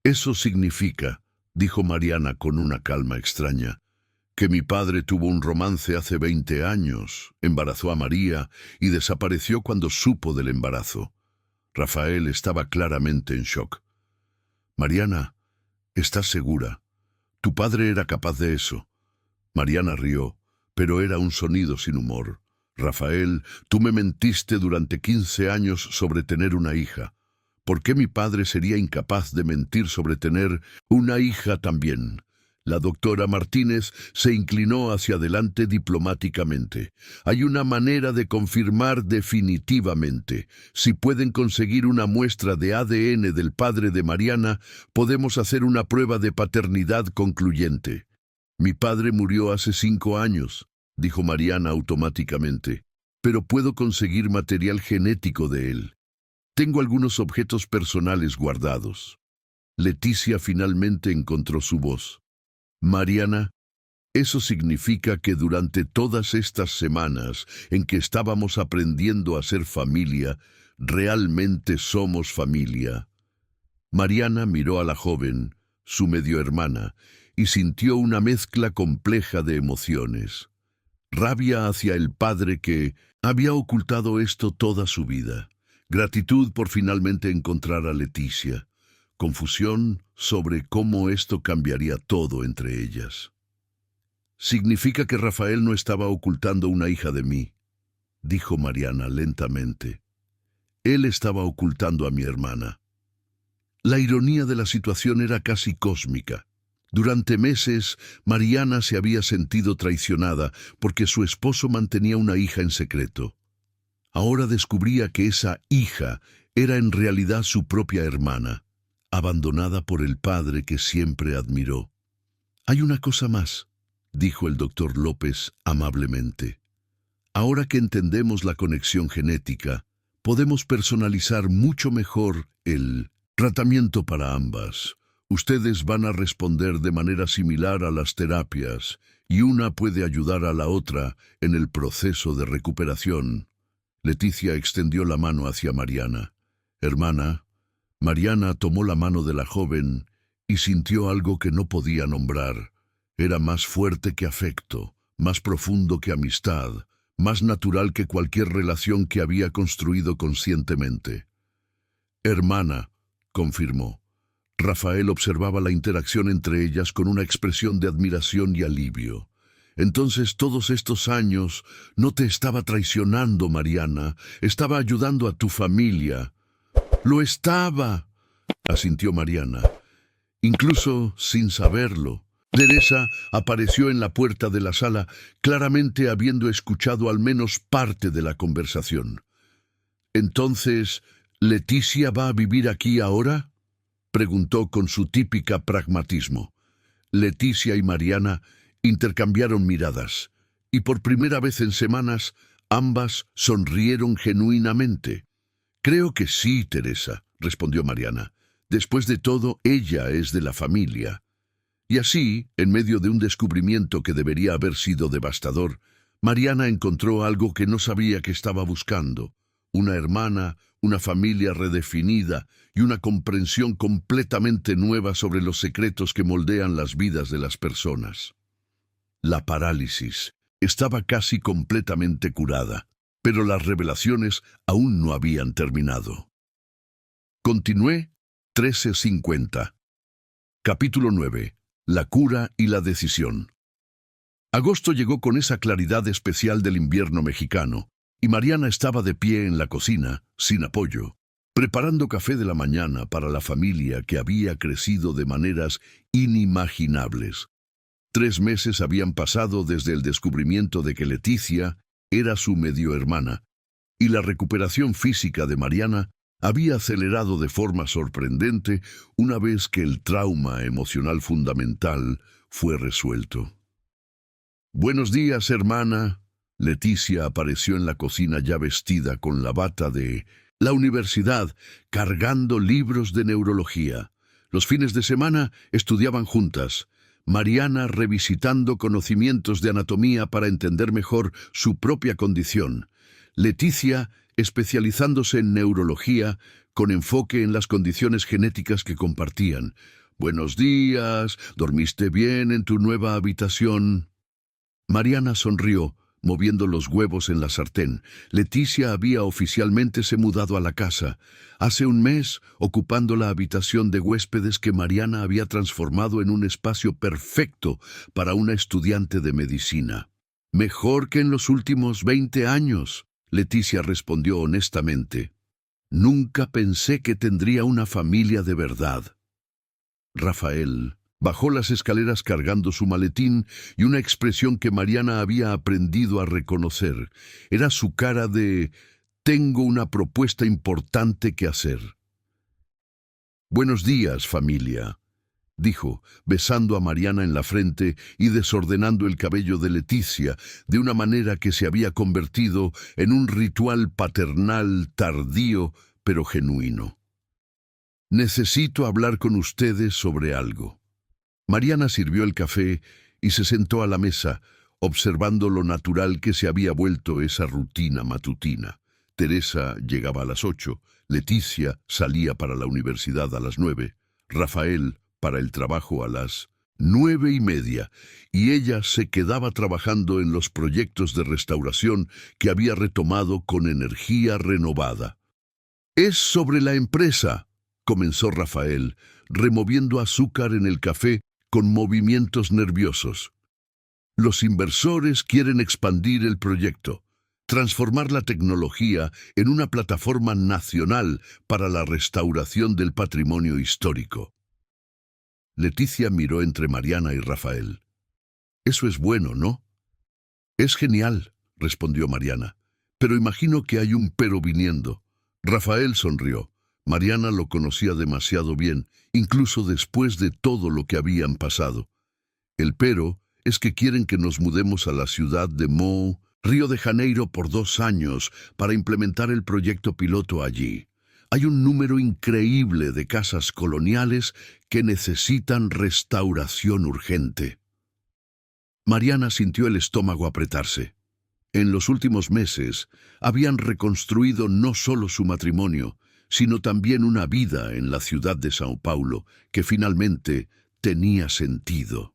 Eso significa, dijo Mariana con una calma extraña, que mi padre tuvo un romance hace 20 años, embarazó a María y desapareció cuando supo del embarazo. Rafael estaba claramente en shock. Mariana, ¿estás segura? ¿Tu padre era capaz de eso? Mariana rió, pero era un sonido sin humor. Rafael, tú me mentiste durante 15 años sobre tener una hija. ¿Por qué mi padre sería incapaz de mentir sobre tener una hija también? La doctora Martínez se inclinó hacia adelante diplomáticamente. Hay una manera de confirmar definitivamente. Si pueden conseguir una muestra de ADN del padre de Mariana, podemos hacer una prueba de paternidad concluyente. Mi padre murió hace 5 años, dijo Mariana automáticamente, pero puedo conseguir material genético de él. Tengo algunos objetos personales guardados. Leticia finalmente encontró su voz. Mariana, eso significa que durante todas estas semanas en que estábamos aprendiendo a ser familia, realmente somos familia. Mariana miró a la joven, su medio hermana, y sintió una mezcla compleja de emociones. Rabia hacia el padre que había ocultado esto toda su vida. Gratitud por finalmente encontrar a Leticia. Confusión sobre cómo esto cambiaría todo entre ellas. Significa que Rafael no estaba ocultando una hija de mí, dijo Mariana lentamente. Él estaba ocultando a mi hermana. La ironía de la situación era casi cósmica. Durante meses, Mariana se había sentido traicionada porque su esposo mantenía una hija en secreto. Ahora descubría que esa hija era en realidad su propia hermana, abandonada por el padre que siempre admiró. «Hay una cosa más», dijo el doctor López amablemente. «Ahora que entendemos la conexión genética, podemos personalizar mucho mejor el tratamiento para ambas. Ustedes van a responder de manera similar a las terapias, y una puede ayudar a la otra en el proceso de recuperación. Leticia extendió la mano hacia Mariana. Hermana, Mariana tomó la mano de la joven y sintió algo que no podía nombrar. Era más fuerte que afecto, más profundo que amistad, más natural que cualquier relación que había construido conscientemente. Hermana, confirmó. Rafael observaba la interacción entre ellas con una expresión de admiración y alivio. Entonces todos estos años no te estaba traicionando, Mariana, estaba ayudando a tu familia. Lo estaba, asintió Mariana, incluso sin saberlo. Teresa apareció en la puerta de la sala, claramente habiendo escuchado al menos parte de la conversación. Entonces, ¿Leticia va a vivir aquí ahora?, preguntó con su típica pragmatismo. Leticia y Mariana intercambiaron miradas, y por primera vez en semanas ambas sonrieron genuinamente. Creo que sí, Teresa, respondió Mariana. Después de todo, ella es de la familia. Y así, en medio de un descubrimiento que debería haber sido devastador, Mariana encontró algo que no sabía que estaba buscando: una hermana, una familia redefinida y una comprensión completamente nueva sobre los secretos que moldean las vidas de las personas. La parálisis estaba casi completamente curada, pero las revelaciones aún no habían terminado. Continué 13:50. Capítulo 9. La cura y la decisión. Agosto llegó con esa claridad especial del invierno mexicano, y Mariana estaba de pie en la cocina, sin apoyo, preparando café de la mañana para la familia que había crecido de maneras inimaginables. 3 meses habían pasado desde el descubrimiento de que Leticia era su medio hermana, y la recuperación física de Mariana había acelerado de forma sorprendente una vez que el trauma emocional fundamental fue resuelto. «Buenos días, hermana». Leticia apareció en la cocina ya vestida con la bata de la universidad, cargando libros de neurología. Los fines de semana estudiaban juntas, Mariana revisitando conocimientos de anatomía para entender mejor su propia condición, Leticia especializándose en neurología con enfoque en las condiciones genéticas que compartían. «Buenos días, ¿dormiste bien en tu nueva habitación?». Mariana sonrió, moviendo los huevos en la sartén. Leticia había oficialmente se mudado a la casa, hace un mes, ocupando la habitación de huéspedes que Mariana había transformado en un espacio perfecto para una estudiante de medicina. «Mejor que en los últimos 20 años», Leticia respondió honestamente. «Nunca pensé que tendría una familia de verdad». Rafael bajó las escaleras cargando su maletín y una expresión que Mariana había aprendido a reconocer. Era su cara de «tengo una propuesta importante que hacer». «Buenos días, familia», dijo, besando a Mariana en la frente y desordenando el cabello de Leticia de una manera que se había convertido en un ritual paternal tardío pero genuino. «Necesito hablar con ustedes sobre algo». Mariana sirvió el café y se sentó a la mesa, observando lo natural que se había vuelto esa rutina matutina. Teresa llegaba a las 8, Leticia salía para la universidad a las 9, Rafael para el trabajo a las 9:30, y ella se quedaba trabajando en los proyectos de restauración que había retomado con energía renovada. «Es sobre la empresa», comenzó Rafael, removiendo azúcar en el café con movimientos nerviosos. «Los inversores quieren expandir el proyecto, transformar la tecnología en una plataforma nacional para la restauración del patrimonio histórico». Leticia miró entre Mariana y Rafael. «Eso es bueno, ¿no?». «Es genial», respondió Mariana, «pero imagino que hay un pero viniendo». Rafael sonrió. Mariana lo conocía demasiado bien, incluso después de todo lo que habían pasado. «El pero es que quieren que nos mudemos a la ciudad de Río de Janeiro por 2 años para implementar el proyecto piloto allí. Hay un número increíble de casas coloniales que necesitan restauración urgente». Mariana sintió el estómago apretarse. En los últimos meses, habían reconstruido no solo su matrimonio, sino también una vida en la ciudad de Sao Paulo que finalmente tenía sentido.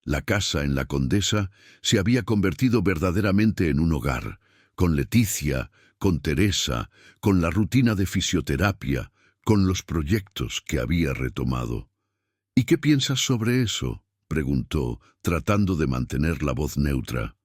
La casa en la Condesa se había convertido verdaderamente en un hogar, con Leticia, con Teresa, con la rutina de fisioterapia, con los proyectos que había retomado. ¿Y qué piensas sobre eso?, preguntó, tratando de mantener la voz neutra.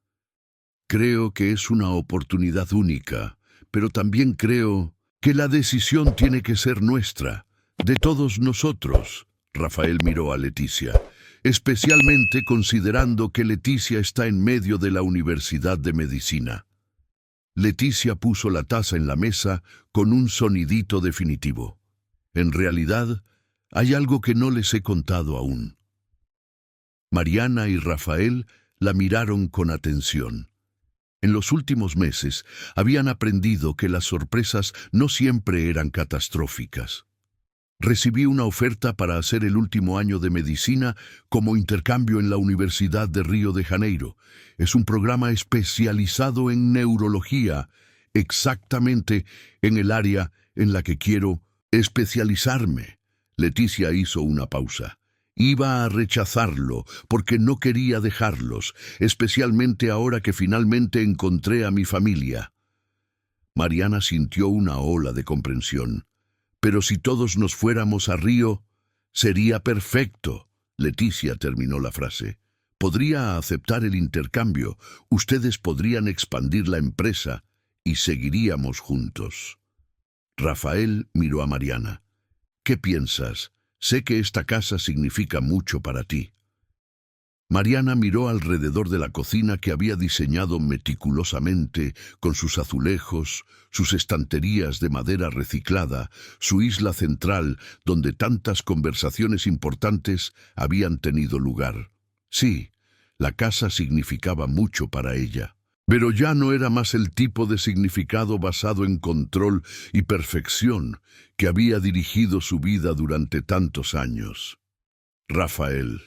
Creo que es una oportunidad única, pero también creo que la decisión tiene que ser nuestra, de todos nosotros. Rafael miró a Leticia, especialmente considerando que Leticia está en medio de la Universidad de Medicina. Leticia puso la taza en la mesa con un sonidito definitivo. En realidad, hay algo que no les he contado aún. Mariana y Rafael la miraron con atención. En los últimos meses habían aprendido que las sorpresas no siempre eran catastróficas. Recibí una oferta para hacer el último año de medicina como intercambio en la Universidad de Río de Janeiro. Es un programa especializado en neurología, exactamente en el área en la que quiero especializarme. Leticia hizo una pausa. Iba a rechazarlo porque no quería dejarlos, especialmente ahora que finalmente encontré a mi familia. Mariana sintió una ola de comprensión. Pero si todos nos fuéramos a Río, sería perfecto. Leticia terminó la frase. Podría aceptar el intercambio, ustedes podrían expandir la empresa y seguiríamos juntos. Rafael miró a Mariana. ¿Qué piensas? Sé que esta casa significa mucho para ti. Mariana miró alrededor de la cocina que había diseñado meticulosamente, con sus azulejos, sus estanterías de madera reciclada, su isla central, donde tantas conversaciones importantes habían tenido lugar. Sí, la casa significaba mucho para ella. Pero ya no era más el tipo de significado basado en control y perfección que había dirigido su vida durante tantos años. Rafael,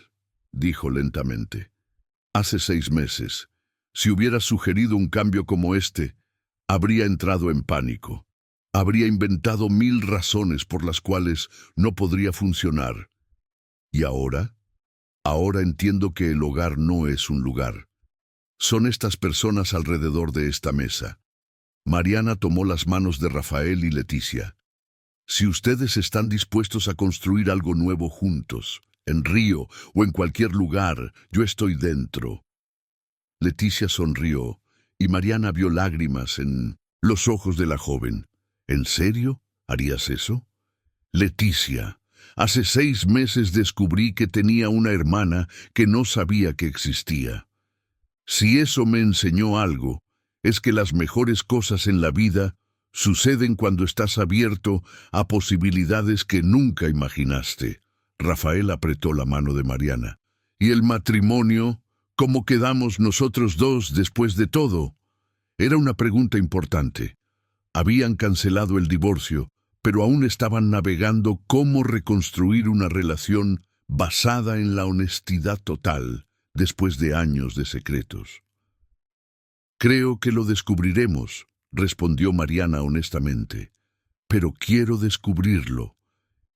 dijo lentamente, hace 6 meses, si hubieras sugerido un cambio como este, habría entrado en pánico. Habría inventado 1000 razones por las cuales no podría funcionar. ¿Y ahora? Ahora entiendo que el hogar no es un lugar. Son estas personas alrededor de esta mesa. Mariana tomó las manos de Rafael y Leticia. Si ustedes están dispuestos a construir algo nuevo juntos, en Río o en cualquier lugar, yo estoy dentro. Leticia sonrió y Mariana vio lágrimas en los ojos de la joven. ¿En serio? ¿Harías eso? Leticia, hace 6 meses descubrí que tenía una hermana que no sabía que existía. Si eso me enseñó algo, es que las mejores cosas en la vida suceden cuando estás abierto a posibilidades que nunca imaginaste. Rafael apretó la mano de Mariana. ¿Y el matrimonio? ¿Cómo quedamos nosotros dos después de todo? Era una pregunta importante. Habían cancelado el divorcio, pero aún estaban navegando cómo reconstruir una relación basada en la honestidad total, después de años de secretos. Creo que lo descubriremos, respondió Mariana honestamente. Pero quiero descubrirlo.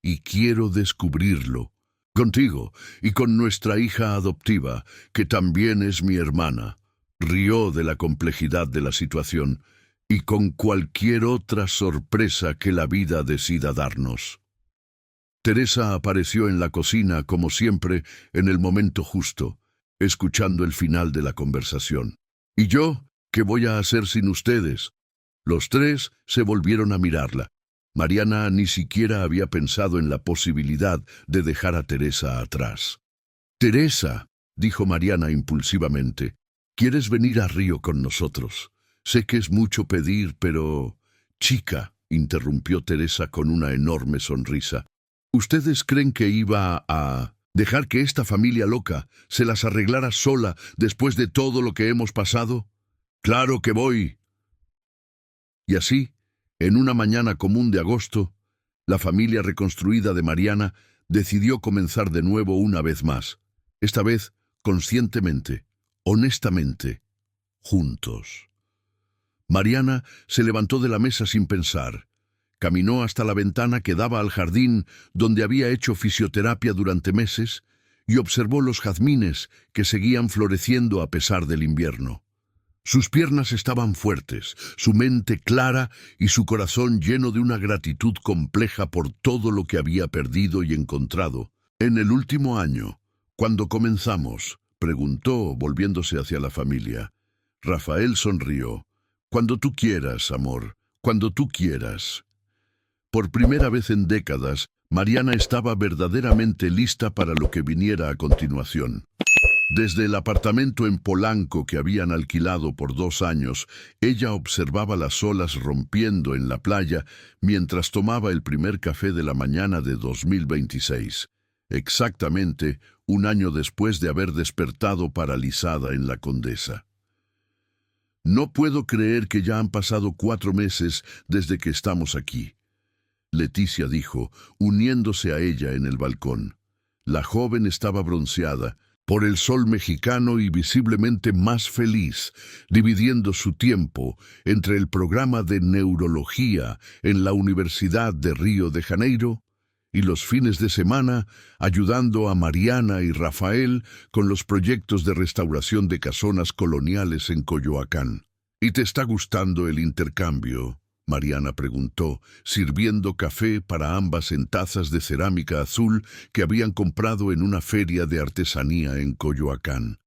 Y quiero descubrirlo contigo y con nuestra hija adoptiva, que también es mi hermana. Rió de la complejidad de la situación y con cualquier otra sorpresa que la vida decida darnos. Teresa apareció en la cocina, como siempre, en el momento justo, escuchando el final de la conversación. ¿Y yo? ¿Qué voy a hacer sin ustedes? Los 3 se volvieron a mirarla. Mariana ni siquiera había pensado en la posibilidad de dejar a Teresa atrás. «Teresa», dijo Mariana impulsivamente, «¿quieres venir a Río con nosotros? Sé que es mucho pedir, pero...» «Chica», interrumpió Teresa con una enorme sonrisa, «¿ustedes creen que iba a dejar que esta familia loca se las arreglara sola después de todo lo que hemos pasado? ¡Claro que voy!» Y así, en una mañana común de agosto, la familia reconstruida de Mariana decidió comenzar de nuevo una vez más, esta vez conscientemente, honestamente, juntos. Mariana se levantó de la mesa sin pensar. Caminó hasta la ventana que daba al jardín donde había hecho fisioterapia durante meses y observó los jazmines que seguían floreciendo a pesar del invierno. Sus piernas estaban fuertes, su mente clara y su corazón lleno de una gratitud compleja por todo lo que había perdido y encontrado. En el último año, cuando comenzamos, preguntó, volviéndose hacia la familia. Rafael sonrió. Cuando tú quieras, amor, cuando tú quieras. Por primera vez en décadas, Mariana estaba verdaderamente lista para lo que viniera a continuación. Desde el apartamento en Polanco que habían alquilado por 2 años, ella observaba las olas rompiendo en la playa mientras tomaba el primer café de la mañana de 2026, exactamente un año después de haber despertado paralizada en la Condesa. No puedo creer que ya han pasado 4 meses desde que estamos aquí, Leticia dijo, uniéndose a ella en el balcón. La joven estaba bronceada por el sol mexicano y visiblemente más feliz, dividiendo su tiempo entre el programa de neurología en la Universidad de Río de Janeiro y los fines de semana ayudando a Mariana y Rafael con los proyectos de restauración de casonas coloniales en Coyoacán. ¿Y te está gustando el intercambio?, Mariana preguntó, sirviendo café para ambas en tazas de cerámica azul que habían comprado en una feria de artesanía en Coyoacán.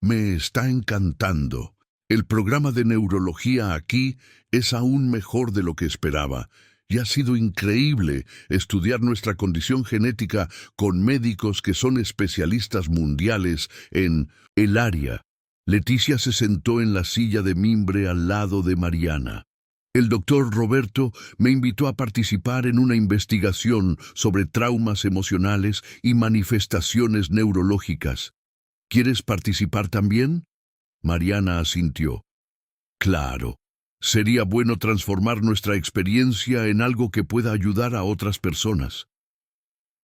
Me está encantando. El programa de neurología aquí es aún mejor de lo que esperaba, y ha sido increíble estudiar nuestra condición genética con médicos que son especialistas mundiales en el área. Leticia se sentó en la silla de mimbre al lado de Mariana. El doctor Roberto me invitó a participar en una investigación sobre traumas emocionales y manifestaciones neurológicas. ¿Quieres participar también? Mariana asintió. Claro, sería bueno transformar nuestra experiencia en algo que pueda ayudar a otras personas.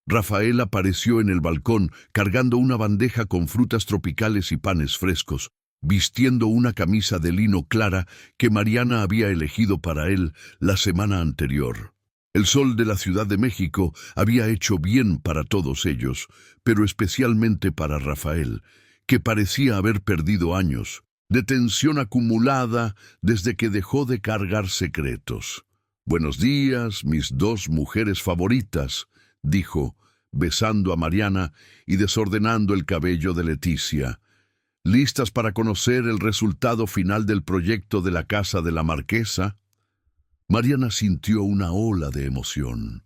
Rafael apareció en el balcón cargando una bandeja con frutas tropicales y panes frescos, vistiendo una camisa de lino clara que Mariana había elegido para él la semana anterior. El sol de la Ciudad de México había hecho bien para todos ellos, pero especialmente para Rafael, que parecía haber perdido años de tensión acumulada desde que dejó de cargar secretos. «Buenos días, mis 2 mujeres favoritas», dijo, besando a Mariana y desordenando el cabello de Leticia. ¿Listas para conocer el resultado final del proyecto de la casa de la marquesa? Mariana sintió una ola de emoción.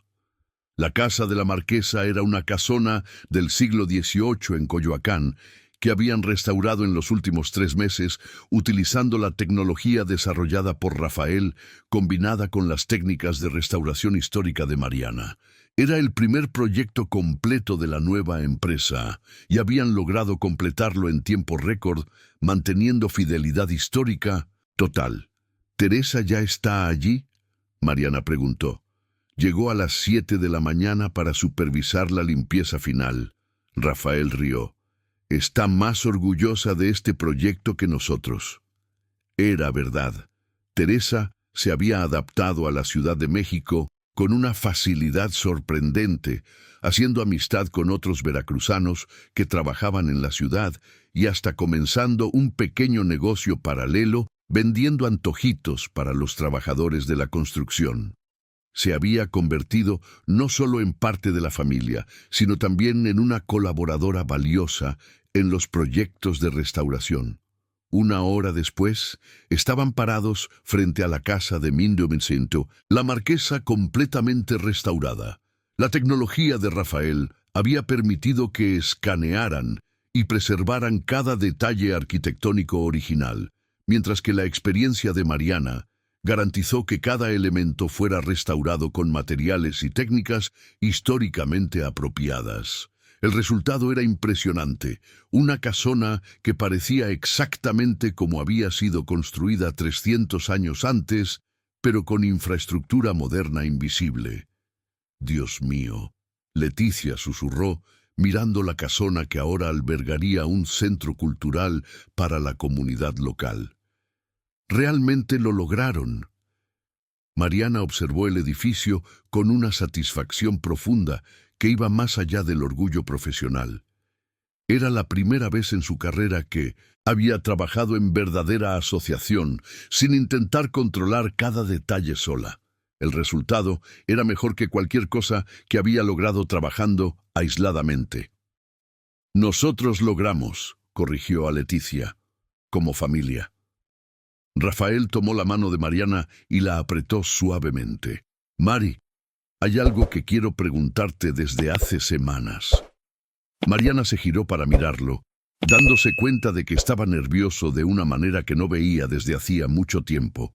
La casa de la marquesa era una casona del siglo XVIII en Coyoacán que habían restaurado en los últimos 3 meses utilizando la tecnología desarrollada por Rafael combinada con las técnicas de restauración histórica de Mariana. Era el primer proyecto completo de la nueva empresa y habían logrado completarlo en tiempo récord, manteniendo fidelidad histórica total. ¿Teresa ya está allí?, Mariana preguntó. Llegó a las 7 de la mañana para supervisar la limpieza final. Rafael rió. Está más orgullosa de este proyecto que nosotros. Era verdad. Teresa se había adaptado a la Ciudad de México con una facilidad sorprendente, haciendo amistad con otros veracruzanos que trabajaban en la ciudad y hasta comenzando un pequeño negocio paralelo vendiendo antojitos para los trabajadores de la construcción. Se había convertido no solo en parte de la familia, sino también en una colaboradora valiosa en los proyectos de restauración. 1 hora después, estaban parados frente a la casa de Mindumicento, la marquesa completamente restaurada. La tecnología de Rafael había permitido que escanearan y preservaran cada detalle arquitectónico original, mientras que la experiencia de Mariana garantizó que cada elemento fuera restaurado con materiales y técnicas históricamente apropiadas. El resultado era impresionante, una casona que parecía exactamente como había sido construida 300 años antes, pero con infraestructura moderna invisible. «Dios mío», Leticia susurró, mirando la casona que ahora albergaría un centro cultural para la comunidad local. Realmente lo lograron. Mariana observó el edificio con una satisfacción profunda que iba más allá del orgullo profesional. Era la primera vez en su carrera que había trabajado en verdadera asociación, sin intentar controlar cada detalle sola. El resultado era mejor que cualquier cosa que había logrado trabajando aisladamente. Nosotros logramos, corrigió a Leticia, como familia. Rafael tomó la mano de Mariana y la apretó suavemente. Mari, hay algo que quiero preguntarte desde hace semanas. Mariana se giró para mirarlo, dándose cuenta de que estaba nervioso de una manera que no veía desde hacía mucho tiempo.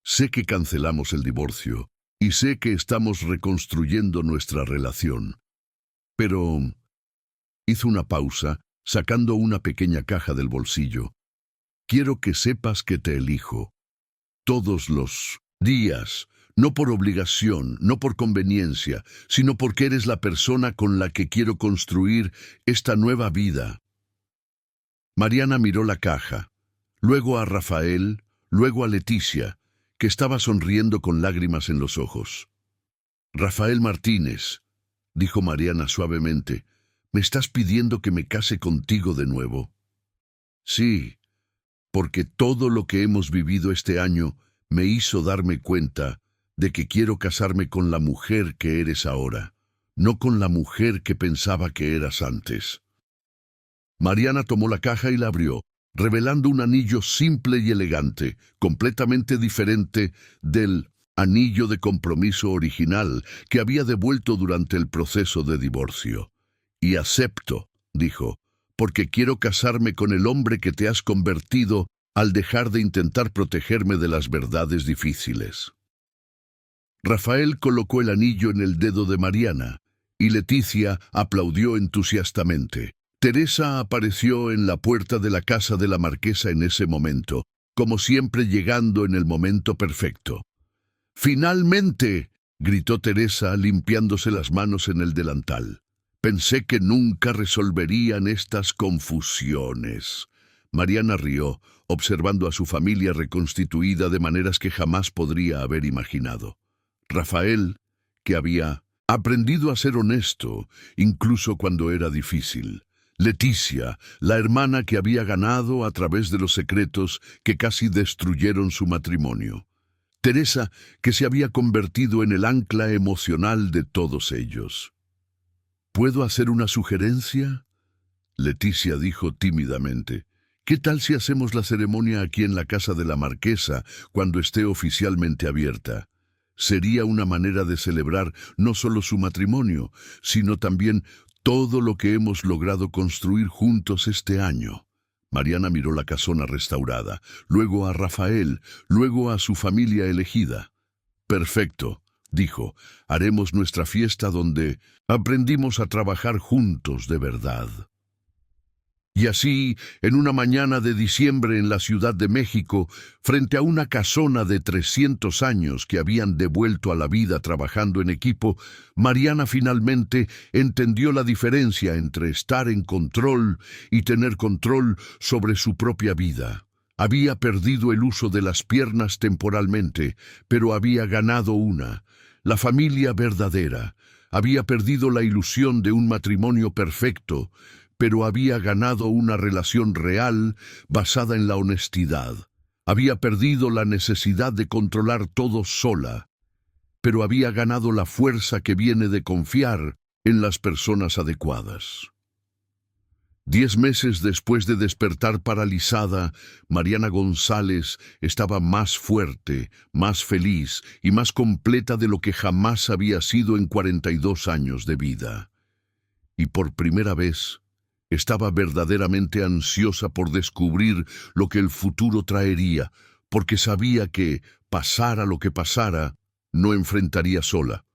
Sé que cancelamos el divorcio y sé que estamos reconstruyendo nuestra relación. Pero... hizo una pausa, sacando una pequeña caja del bolsillo. Quiero que sepas que te elijo. Todos los días, no por obligación, no por conveniencia, sino porque eres la persona con la que quiero construir esta nueva vida. Mariana miró la caja, luego a Rafael, luego a Leticia, que estaba sonriendo con lágrimas en los ojos. Rafael Martínez, dijo Mariana suavemente, ¿me estás pidiendo que me case contigo de nuevo? Sí, porque todo lo que hemos vivido este año me hizo darme cuenta de que quiero casarme con la mujer que eres ahora, no con la mujer que pensaba que eras antes. Mariana tomó la caja y la abrió, revelando un anillo simple y elegante, completamente diferente del anillo de compromiso original que había devuelto durante el proceso de divorcio. Y acepto, dijo, porque quiero casarme con el hombre que te has convertido al dejar de intentar protegerme de las verdades difíciles. Rafael colocó el anillo en el dedo de Mariana, y Leticia aplaudió entusiastamente. Teresa apareció en la puerta de la casa de la marquesa en ese momento, como siempre llegando en el momento perfecto. ¡Finalmente!, gritó Teresa limpiándose las manos en el delantal. Pensé que nunca resolverían estas confusiones. Mariana rió, observando a su familia reconstituida de maneras que jamás podría haber imaginado. Rafael, que había aprendido a ser honesto, incluso cuando era difícil. Leticia, la hermana que había ganado a través de los secretos que casi destruyeron su matrimonio. Teresa, que se había convertido en el ancla emocional de todos ellos. ¿Puedo hacer una sugerencia?, Leticia dijo tímidamente. ¿Qué tal si hacemos la ceremonia aquí en la casa de la marquesa cuando esté oficialmente abierta? Sería una manera de celebrar no solo su matrimonio, sino también todo lo que hemos logrado construir juntos este año. Mariana miró la casona restaurada, luego a Rafael, luego a su familia elegida. Perfecto, dijo, haremos nuestra fiesta donde aprendimos a trabajar juntos de verdad. Y así, en una mañana de diciembre en la Ciudad de México, frente a una casona de 300 años que habían devuelto a la vida trabajando en equipo, Mariana finalmente entendió la diferencia entre estar en control y tener control sobre su propia vida. Había perdido el uso de las piernas temporalmente, pero había ganado una, la familia verdadera. Había perdido la ilusión de un matrimonio perfecto, pero había ganado una relación real basada en la honestidad. Había perdido la necesidad de controlar todo sola, pero había ganado la fuerza que viene de confiar en las personas adecuadas. 10 meses después de despertar paralizada, Mariana González estaba más fuerte, más feliz y más completa de lo que jamás había sido en 42 años de vida. Y por primera vez, estaba verdaderamente ansiosa por descubrir lo que el futuro traería, porque sabía que, pasara lo que pasara, no enfrentaría sola.